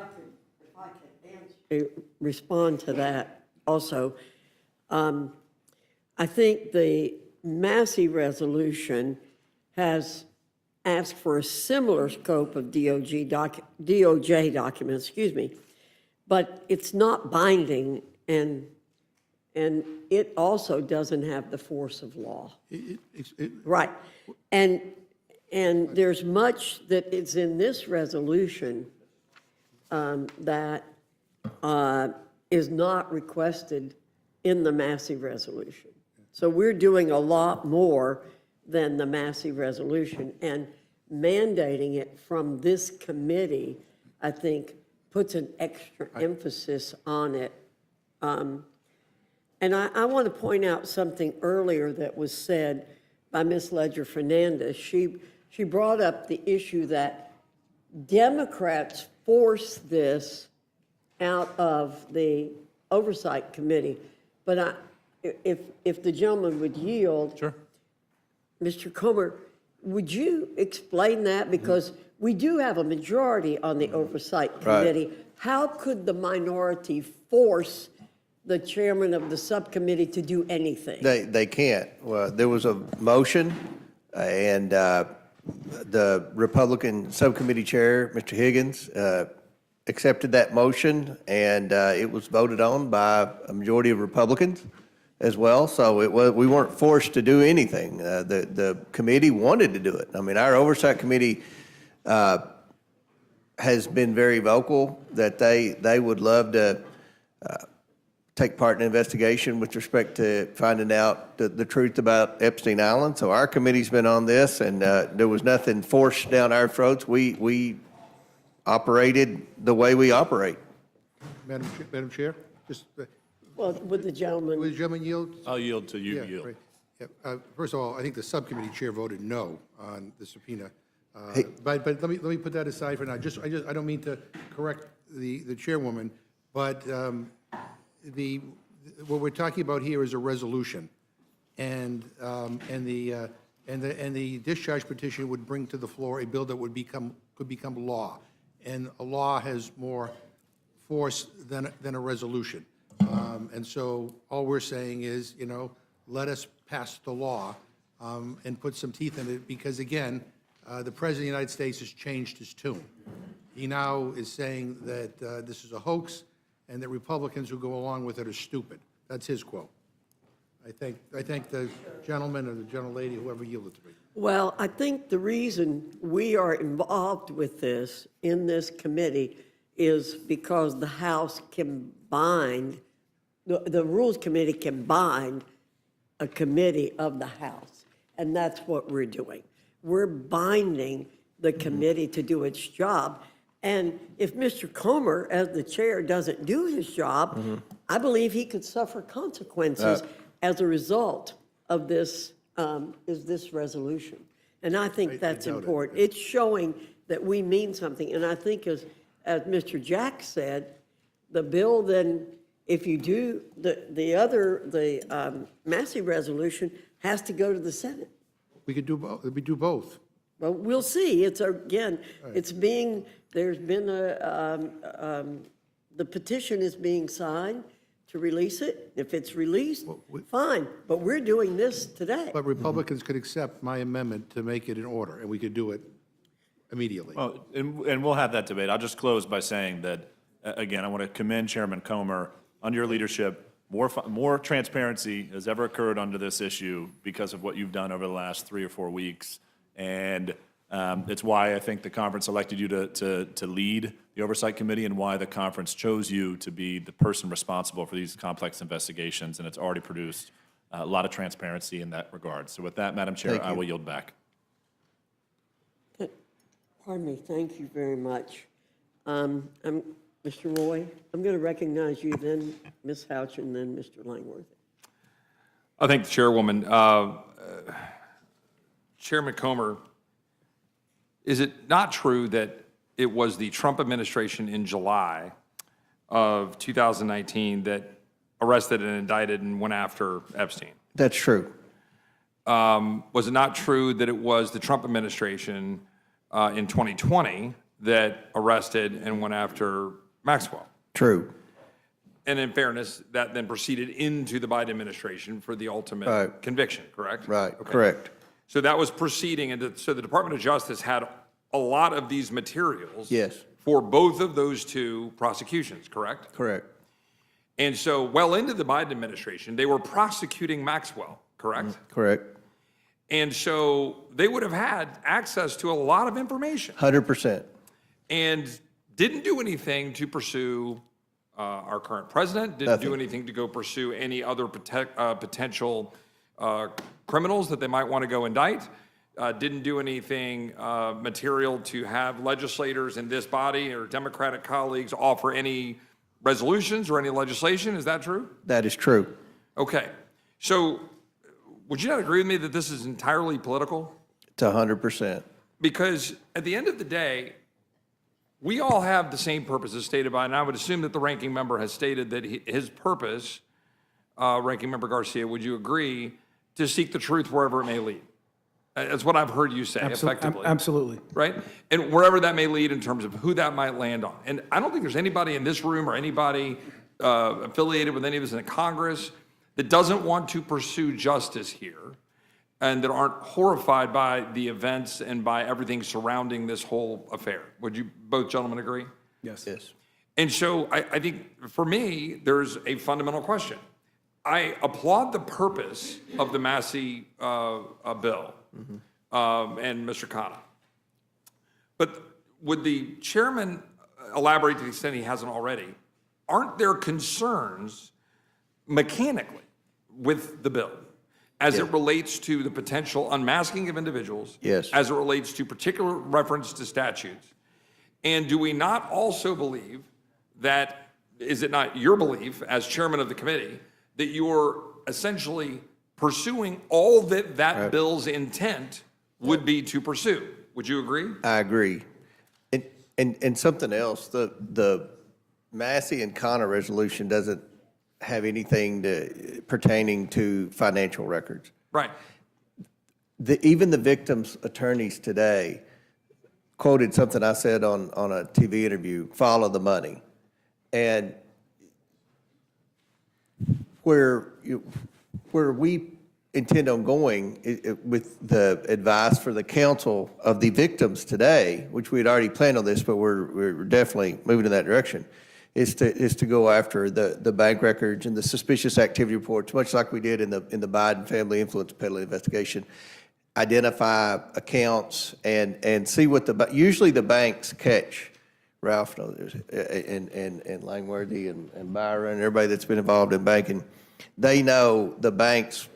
A: I could respond to that also. I think the Massey resolution has asked for a similar scope of DOJ documents, but it's not binding, and it also doesn't have the force of law. Right. And there's much that is in this resolution that is not requested in the Massey resolution. So we're doing a lot more than the Massey resolution. And mandating it from this committee, I think, puts an extra emphasis on it. And I want to point out something earlier that was said by Ms. Ledger Fernandez. She brought up the issue that Democrats forced this out of the Oversight Committee. But if the gentleman would yield.
L: Sure.
A: Mr. Comr, would you explain that? Because we do have a majority on the Oversight Committee. How could the minority force the chairman of the subcommittee to do anything?
B: They can't. Well, there was a motion, and the Republican subcommittee chair, Mr. Higgins, accepted that motion, and it was voted on by a majority of Republicans as well. So we weren't forced to do anything. The committee wanted to do it. I mean, our Oversight Committee has been very vocal that they would love to take part in an investigation with respect to finding out the truth about Epstein Island. So our committee's been on this, and there was nothing forced down our throats. We operated the way we operate.
D: Madam Chair, just,
A: Well, would the gentleman?
D: would the gentleman yield?
L: I'll yield to you,
D: Yeah,
L: yield.
D: right. Yeah, first of all, I think the subcommittee chair voted no on the subpoena.
B: Hey.
D: But let me put that aside for now. I don't mean to correct the chairwoman, but what we're talking about here is a resolution, and the discharge petition would bring to the floor a bill that could become law, and a law has more force than a resolution. And so all we're saying is, let us pass the law and put some teeth in it, because again, the President of the United States has changed his tune. He now is saying that this is a hoax and that Republicans who go along with it are stupid. That's his quote. I thank the gentleman or the gentlelady, whoever yielded to me.
A: Well, I think the reason we are involved with this in this committee is because the House can bind, the Rules Committee can bind a committee of the House, and that's what we're doing. We're binding the committee to do its job. And if Mr. Comr, as the chair, doesn't do his job, I believe he could suffer consequences as a result of this resolution. And I think that's
D: doubt it.
A: important. It's showing that we mean something. And I think as Mr. Jack said, the bill then, if you do, the Massey resolution has to go to the Senate.
D: We could do both. We do both.
A: Well, we'll see. It's, again, it's being, there's been the petition is being signed to release it. If it's released, fine. But we're doing this today.
D: But Republicans could accept my amendment to make it in order, and we could do it immediately.
L: Well, and we'll have that debate. I'll just close by saying that, again, I want to commend Chairman Comr. Under your leadership, more transparency has ever occurred under this issue because of what you've done over the last 3 or 4 weeks. And it's why I think the conference elected you to lead the Oversight Committee, and why the conference chose you to be the person responsible for these complex investigations. And it's already produced a lot of transparency in that regard. So with that, Madam Chair, I will yield back.
A: Pardon me. Thank you very much. Mr. Roy, I'm going to recognize you, then Ms. Houch, and then Mr. Langworth.
M: I thank the chairwoman. Chairman Comr, is it not true that it was the Trump administration in July of 2019 that arrested and indicted and went after Epstein?
B: That's true.
M: Was it not true that it was the Trump administration in 2020 that arrested and went after Maxwell?
B: True.
M: And in fairness, that then proceeded into the Biden administration for the ultimate conviction, correct?
B: Right,
M: Okay.
B: correct.
M: So that was proceeding, and so the Department of Justice had a lot of these materials.
B: Yes.
M: For both of those two prosecutions, correct?
B: Correct.
M: And so well into the Biden administration, they were prosecuting Maxwell, correct?
B: Correct.
M: And so they would have had access to a lot of information
B: 100%.
M: and didn't do anything to pursue our current president, didn't do anything to go pursue any other potential criminals that they might want to go indict, didn't do anything material to have legislators in this body or Democratic colleagues offer any resolutions or any legislation. Is that true?
B: That is true.
M: Okay. So would you not agree with me that this is entirely political?
B: It's 100%.
M: Because at the end of the day, we all have the same purpose as stated by, and I would assume that the ranking member has stated that his purpose, Ranking Member Garcia, would you agree, to seek the truth wherever it may lead? That's what I've heard you say, effectively.
C: Absolutely.
M: Right? And wherever that may lead in terms of who that might land on. And I don't think there's anybody in this room or anybody affiliated with any of us in Congress that doesn't want to pursue justice here and that aren't horrified by the events and by everything surrounding this whole affair. Would you both gentlemen agree?
C: Yes.
B: Yes.
M: And so I think for me, there's a fundamental question. I applaud the purpose of the Massey bill and Mr. Khanna. But would the chairman elaborate to the extent he hasn't already? Aren't there concerns mechanically with the bill as it relates to the potential unmasking of individuals,
B: Yes.
M: as it relates to particular reference to statutes? And do we not also believe that, is it not your belief as chairman of the committee, that you're essentially pursuing all that that bill's intent would be to pursue? Would you agree?
B: I agree. And something else, the Massey and Connor resolution doesn't have anything pertaining to financial records.
M: Right.
B: Even the victims' attorneys today quoted something I said on a TV interview, follow the money. And where we intend on going with the advice for the counsel of the victims today, which we had already planned on this, but we're definitely moving in that direction, is to go after the bank records and the suspicious activity reports, much like we did in the Biden family influence peddling investigation. Identify accounts and see what usually the banks catch. Ralph knows, and Langworthy and Byron and everybody that's been involved in banking, they know the banks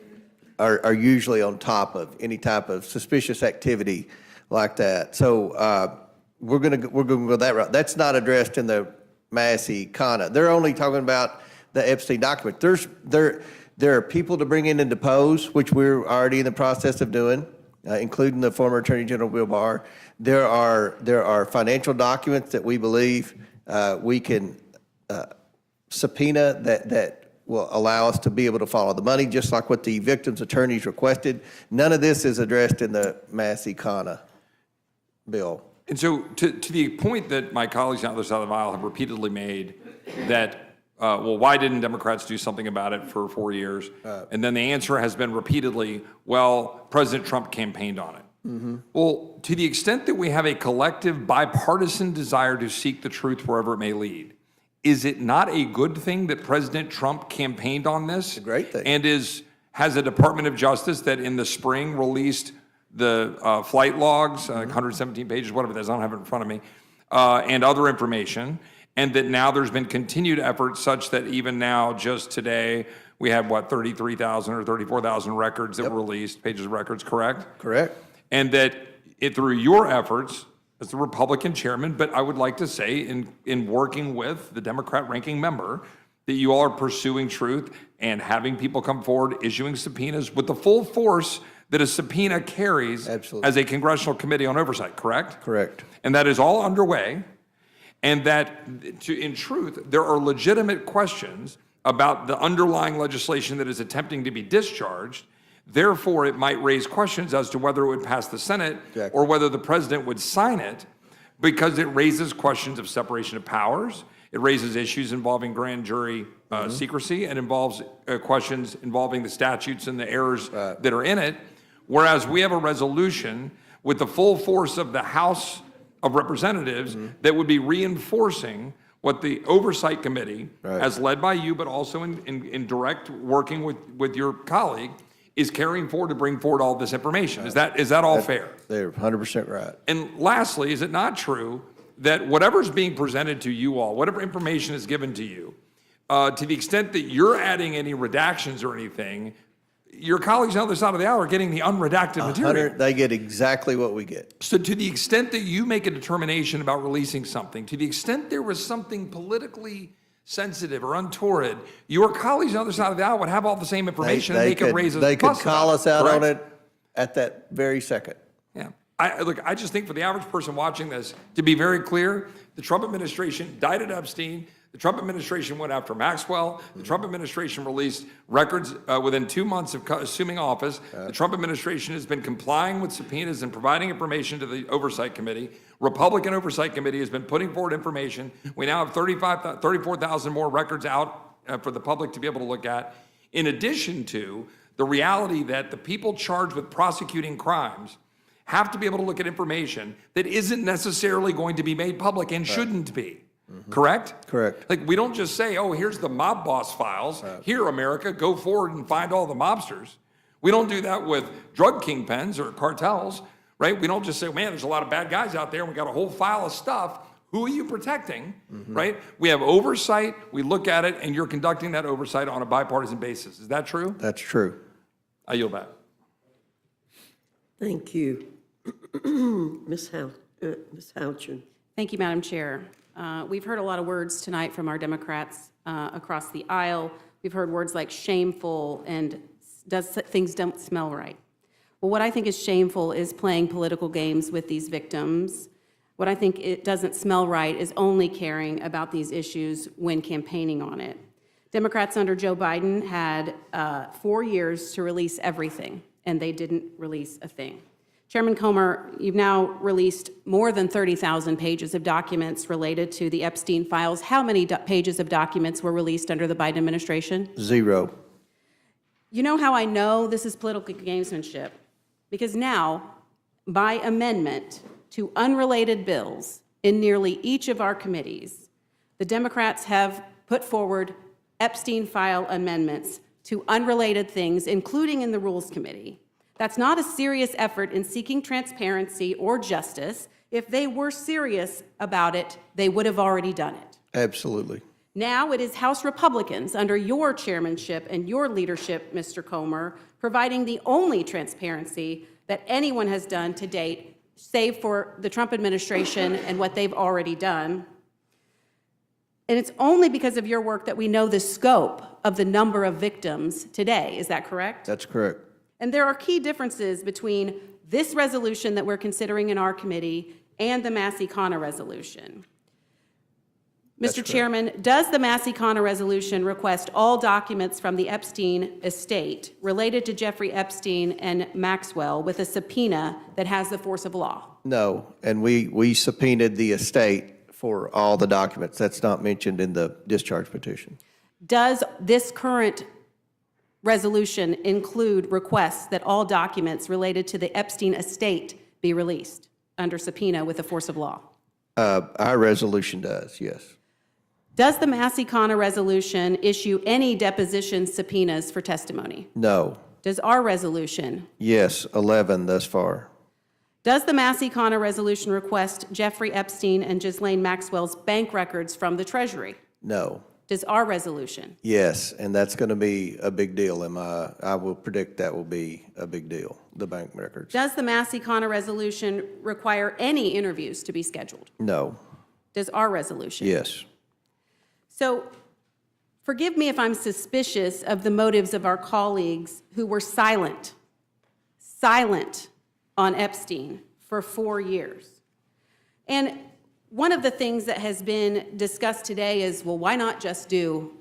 B: are usually on top of any type of suspicious activity like that. So we're gonna go that route. That's not addressed in the Massey Khanna. They're only talking about the Epstein document. There are people to bring in and depose, which we're already in the process of doing, including the former Attorney General Bill Barr. There are financial documents that we believe we can subpoena that will allow us to be able to follow the money, just like what the victims' attorneys requested. None of this is addressed in the Massey Khanna bill.
M: And so to the point that my colleagues on the other side of the aisle have repeatedly made that, well, why didn't Democrats do something about it for 4 years? And then the answer has been repeatedly, well, President Trump campaigned on it. Well, to the extent that we have a collective bipartisan desire to seek the truth wherever it may lead, is it not a good thing that President Trump campaigned on this?
B: It's a great thing.
M: And has a Department of Justice that in the spring released the flight logs, 117 pages, whatever it is, I don't have it in front of me, and other information, and that now there's been continued efforts such that even now, just today, we have, 33,000 or 34,000 records that were released, pages of records, correct?
B: Correct.
M: And that through your efforts as the Republican chairman, but I would like to say in working with the Democrat ranking member, that you all are pursuing truth and having people come forward, issuing subpoenas with the full force that a subpoena carries as a congressional committee on oversight, correct?
B: Correct.
M: And that is all underway, and that, in truth, there are legitimate questions about the underlying legislation that is attempting to be discharged. Therefore, it might raise questions as to whether it would pass the Senate or whether the president would sign it, because it raises questions of separation of powers. It raises issues involving grand jury secrecy, and involves questions involving the statutes and the errors that are in it. Whereas we have a resolution with the full force of the House of Representatives that would be reinforcing what the Oversight Committee, as led by you, but also in direct working with your colleague, is carrying forward to bring forward all this information. Is that all fair?
B: They're 100% right.
M: And lastly, is it not true that whatever's being presented to you all, whatever information is given to you, to the extent that you're adding any redactions or anything, your colleagues on the other side of the aisle are getting the unredacted material.
B: They get exactly what we get.
M: So to the extent that you make a determination about releasing something, to the extent there was something politically sensitive or untoward, your colleagues on the other side of the aisle would have all the same information and they could raise a
B: They could
M: fuss about
B: call us out on
M: correct?
B: it at that very second.
M: Yeah. Look, I just think for the average person watching this, to be very clear, the Trump administration indicted Epstein. The Trump administration went after Maxwell. The Trump administration released records within 2 months of assuming office. The Trump administration has been complying with subpoenas and providing information to the Oversight Committee. Republican Oversight Committee has been putting forward information. We now have 34,000 more records out for the public to be able to look at. In addition to the reality that the people charged with prosecuting crimes have to be able to look at information that isn't necessarily going to be made public and shouldn't be. Correct?
B: Correct.
M: Like, we don't just say, oh, here's the mob boss files. Here, America, go forward and find all the mobsters. We don't do that with drug kingpins or cartels, right? We don't just say, man, there's a lot of bad guys out there and we got a whole file of stuff. Who are you protecting, right? We have oversight, we look at it, and you're conducting that oversight on a bipartisan basis. Is that true?
B: That's true.
M: I yield back.
A: Thank you. Ms. Houchin.
N: Thank you, Madam Chair. We've heard a lot of words tonight from our Democrats across the aisle. We've heard words like shameful and things don't smell right. Well, what I think is shameful is playing political games with these victims. What I think it doesn't smell right is only caring about these issues when campaigning on it. Democrats under Joe Biden had 4 years to release everything, and they didn't release a thing. Chairman Comr, you've now released more than 30,000 pages of documents related to the Epstein files. How many pages of documents were released under the Biden administration?
B: 0.
N: You know how I know this is political gamesmanship? Because now, by amendment to unrelated bills in nearly each of our committees, the Democrats have put forward Epstein file amendments to unrelated things, including in the Rules Committee. That's not a serious effort in seeking transparency or justice. If they were serious about it, they would have already done it.
B: Absolutely.
N: Now it is House Republicans under your chairmanship and your leadership, Mr. Comr, providing the only transparency that anyone has done to date, save for the Trump administration and what they've already done. And it's only because of your work that we know the scope of the number of victims today. Is that correct?
B: That's correct.
N: And there are key differences between this resolution that we're considering in our committee and the Massey-Connor resolution. Mr. Chairman, does the Massey-Connor resolution request all documents from the Epstein estate related to Jeffrey Epstein and Maxwell with a subpoena that has the force of law?
B: No, and we subpoenaed the estate for all the documents. That's not mentioned in the discharge petition.
N: Does this current resolution include requests that all documents related to the Epstein estate be released under subpoena with the force of law?
B: Our resolution does, yes.
N: Does the Massey-Connor resolution issue any deposition subpoenas for testimony?
B: No.
N: Does our resolution?
B: Yes, 11 thus far.
N: Does the Massey-Connor resolution request Jeffrey Epstein and Ghislaine Maxwell's bank records from the Treasury?
B: No.
N: Does our resolution?
B: Yes, and that's going to be a big deal. I will predict that will be a big deal, the bank records.
N: Does the Massey-Connor resolution require any interviews to be scheduled?
B: No.
N: Does our resolution?
B: Yes.
N: So forgive me if I'm suspicious of the motives of our colleagues who were silent on Epstein for 4 years. And one of the things that has been discussed today is, well, why not just do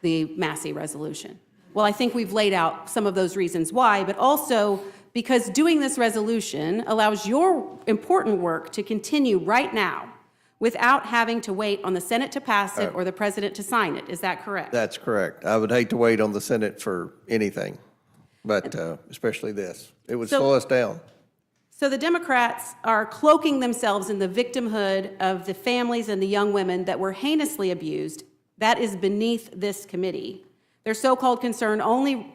N: the Massey resolution? Well, I think we've laid out some of those reasons why, but also because doing this resolution allows your important work to continue right now without having to wait on the Senate to pass it or the President to sign it. Is that correct?
B: That's correct. I would hate to wait on the Senate for anything, but especially this. It would slow us down.
N: So the Democrats are cloaking themselves in the victimhood of the families and the young women that were heinously abused. That is beneath this committee. Their so-called concern only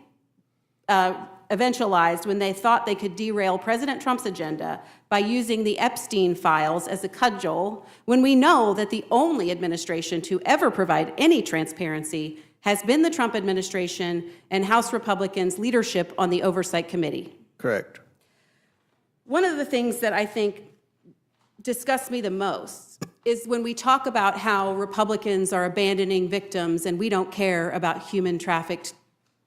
N: eventualized when they thought they could derail President Trump's agenda by using the Epstein files as a cudgel, when we know that the only administration to ever provide any transparency has been the Trump administration and House Republicans' leadership on the Oversight Committee.
B: Correct.
N: One of the things that I think disgusts me the most is when we talk about how Republicans are abandoning victims and we don't care about human trafficked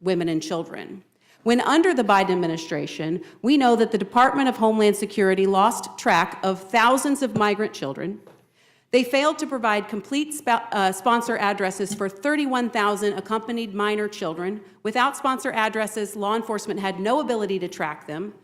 N: women and children. When under the Biden administration, we know that the Department of Homeland Security lost track of thousands of migrant children. They failed to provide complete sponsor addresses for 31,000 accompanied minor children. Without sponsor addresses, law enforcement had no ability to track them.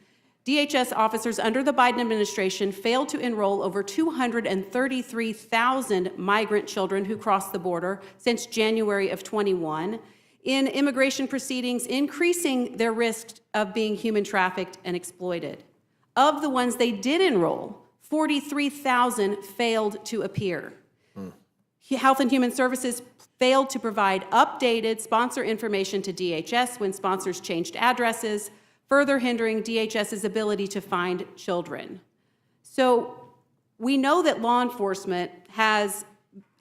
N: DHS officers under the Biden administration failed to enroll over 233,000 migrant children who crossed the border since January of 21 in immigration proceedings, increasing their risk of being human trafficked and exploited. Of the ones they did enroll, 43,000 failed to appear. Health and Human Services failed to provide updated sponsor information to DHS when sponsors changed addresses, further hindering DHS's ability to find children. So we know that law enforcement has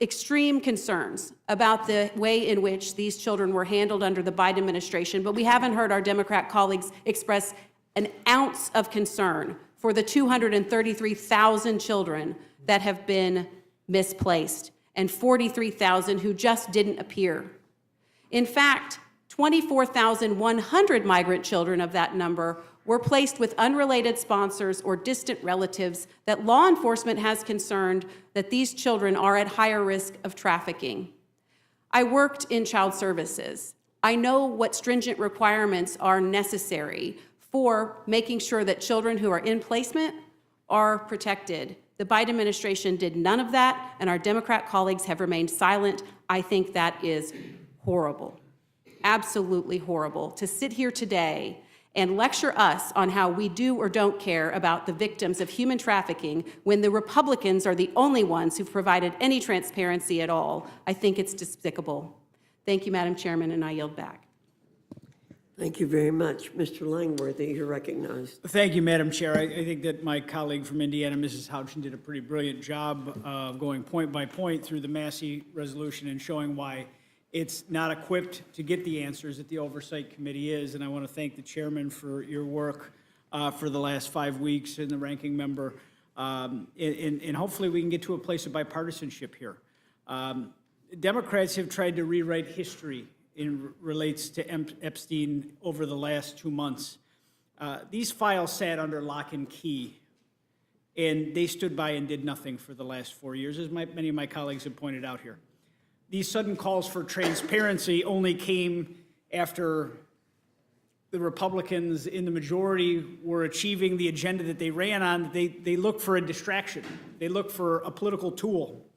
N: extreme concerns about the way in which these children were handled under the Biden administration, but we haven't heard our Democrat colleagues express an ounce of concern for the 233,000 children that have been misplaced and 43,000 who just didn't appear. In fact, 24,100 migrant children of that number were placed with unrelated sponsors or distant relatives that law enforcement has concerned that these children are at higher risk of trafficking. I worked in child services. I know what stringent requirements are necessary for making sure that children who are in placement are protected. The Biden administration did none of that, and our Democrat colleagues have remained silent. I think that is horrible. Absolutely horrible to sit here today and lecture us on how we do or don't care about the victims of human trafficking when the Republicans are the only ones who've provided any transparency at all. I think it's despicable. Thank you, Madam Chairman, and I yield back.
A: Thank you very much. Mr. Langworthy, you're recognized.
O: Thank you, Madam Chair. I think that my colleague from Indiana, Mrs. Houchin, did a pretty brilliant job of going point by point through the Massey resolution and showing why it's not equipped to get the answers that the Oversight Committee is. And I want to thank the chairman for your work for the last 5 weeks and the ranking member. And hopefully we can get to a place of bipartisanship here. Democrats have tried to rewrite history in relates to Epstein over the last 2 months. These files sat under lock and key, and they stood by and did nothing for the last 4 years, as many of my colleagues have pointed out here. These sudden calls for transparency only came after the Republicans in the majority were achieving the agenda that they ran on. They looked for a distraction. They looked for a political tool.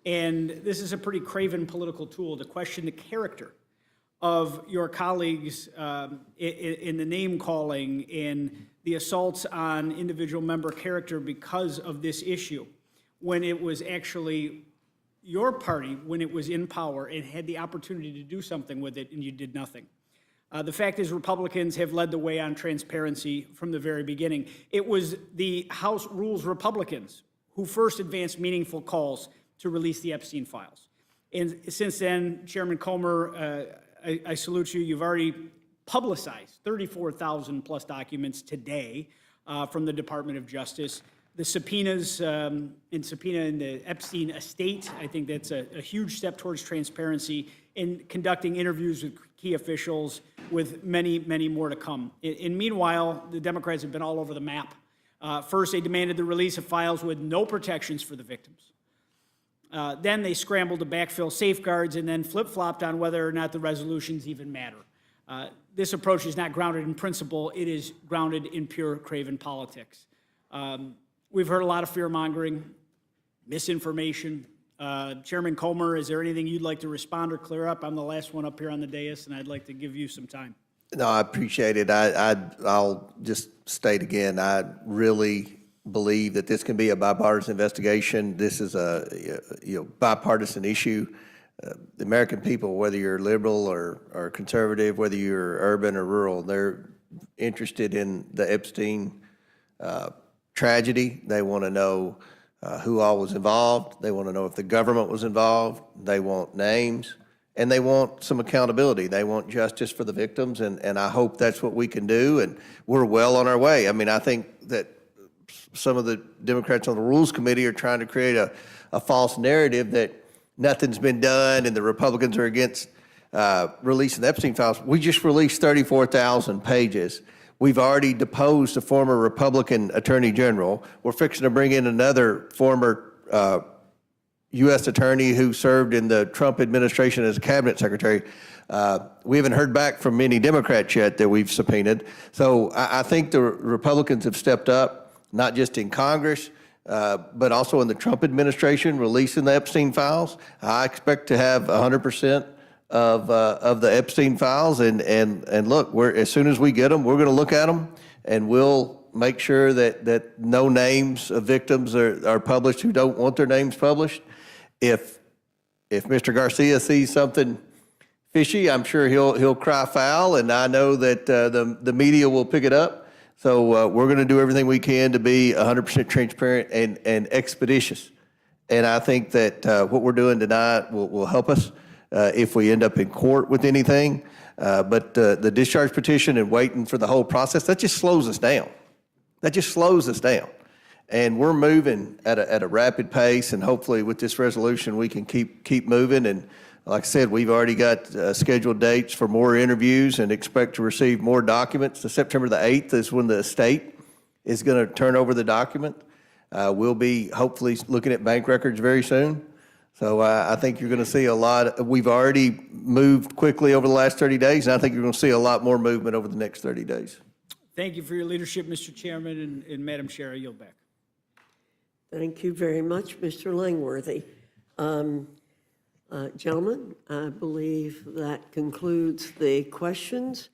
O: And this is a pretty craven political tool to question the character of your colleagues in the name calling and the assaults on individual member character because of this issue, when it was actually your party, when it was in power and had the opportunity to do something with it, and you did nothing. The fact is Republicans have led the way on transparency from the very beginning. It was the House Rules Republicans who first advanced meaningful calls to release the Epstein files. And since then, Chairman Comr, I salute you. You've already publicized 34,000 plus documents today from the Department of Justice. The subpoenas in the Epstein estate, I think that's a huge step towards transparency in conducting interviews with key officials with many, many more to come. And meanwhile, the Democrats have been all over the map. First, they demanded the release of files with no protections for the victims. Then they scrambled to backfill safeguards and then flip-flopped on whether or not the resolutions even matter. This approach is not grounded in principle. It is grounded in pure craven politics. We've heard a lot of fear-mongering, misinformation. Chairman Comr, is there anything you'd like to respond or clear up? I'm the last one up here on the dais, and I'd like to give you some time.
B: No, I appreciate it. I'll just state again, I really believe that this can be a bipartisan investigation. This is a bipartisan issue. The American people, whether you're liberal or conservative, whether you're urban or rural, they're interested in the Epstein tragedy. They want to know who all was involved. They want to know if the government was involved. They want names. and they want some accountability. They want justice for the victims, and I hope that's what we can do, and we're well on our way. I mean, I think that some of the Democrats on the Rules Committee are trying to create a false narrative that nothing's been done and the Republicans are against releasing the Epstein files. We just released 34,000 pages. We've already deposed a former Republican Attorney General. We're fixing to bring in another former U.S. attorney who served in the Trump administration as a cabinet secretary. We haven't heard back from many Democrats yet that we've subpoenaed. So I think the Republicans have stepped up, not just in Congress, but also in the Trump administration, releasing the Epstein files. I expect to have 100% of the Epstein files. And look, as soon as we get them, we're going to look at them, and we'll make sure that no names of victims are published who don't want their names published. If Mr. Garcia sees something fishy, I'm sure he'll cry foul, and I know that the media will pick it up. So we're going to do everything we can to be 100% transparent and expeditious. And I think that what we're doing tonight will help us if we end up in court with anything. But the discharge petition and waiting for the whole process, that just slows us down. That just slows us down. And we're moving at a rapid pace, and hopefully with this resolution, we can keep moving. And like I said, we've already got scheduled dates for more interviews and expect to receive more documents. So September the 8th is when the estate is going to turn over the document. We'll be hopefully looking at bank records very soon. So I think you're going to see a lot. We've already moved quickly over the last 30 days, and I think you're going to see a lot more movement over the next 30 days.
O: Thank you for your leadership, Mr. Chairman, and Madam Chair, I yield back.
A: Thank you very much, Mr. Langworthy. Gentlemen, I believe that concludes the questions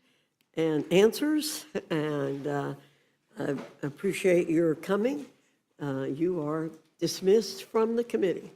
A: and answers, and I appreciate your coming. You are dismissed from the committee.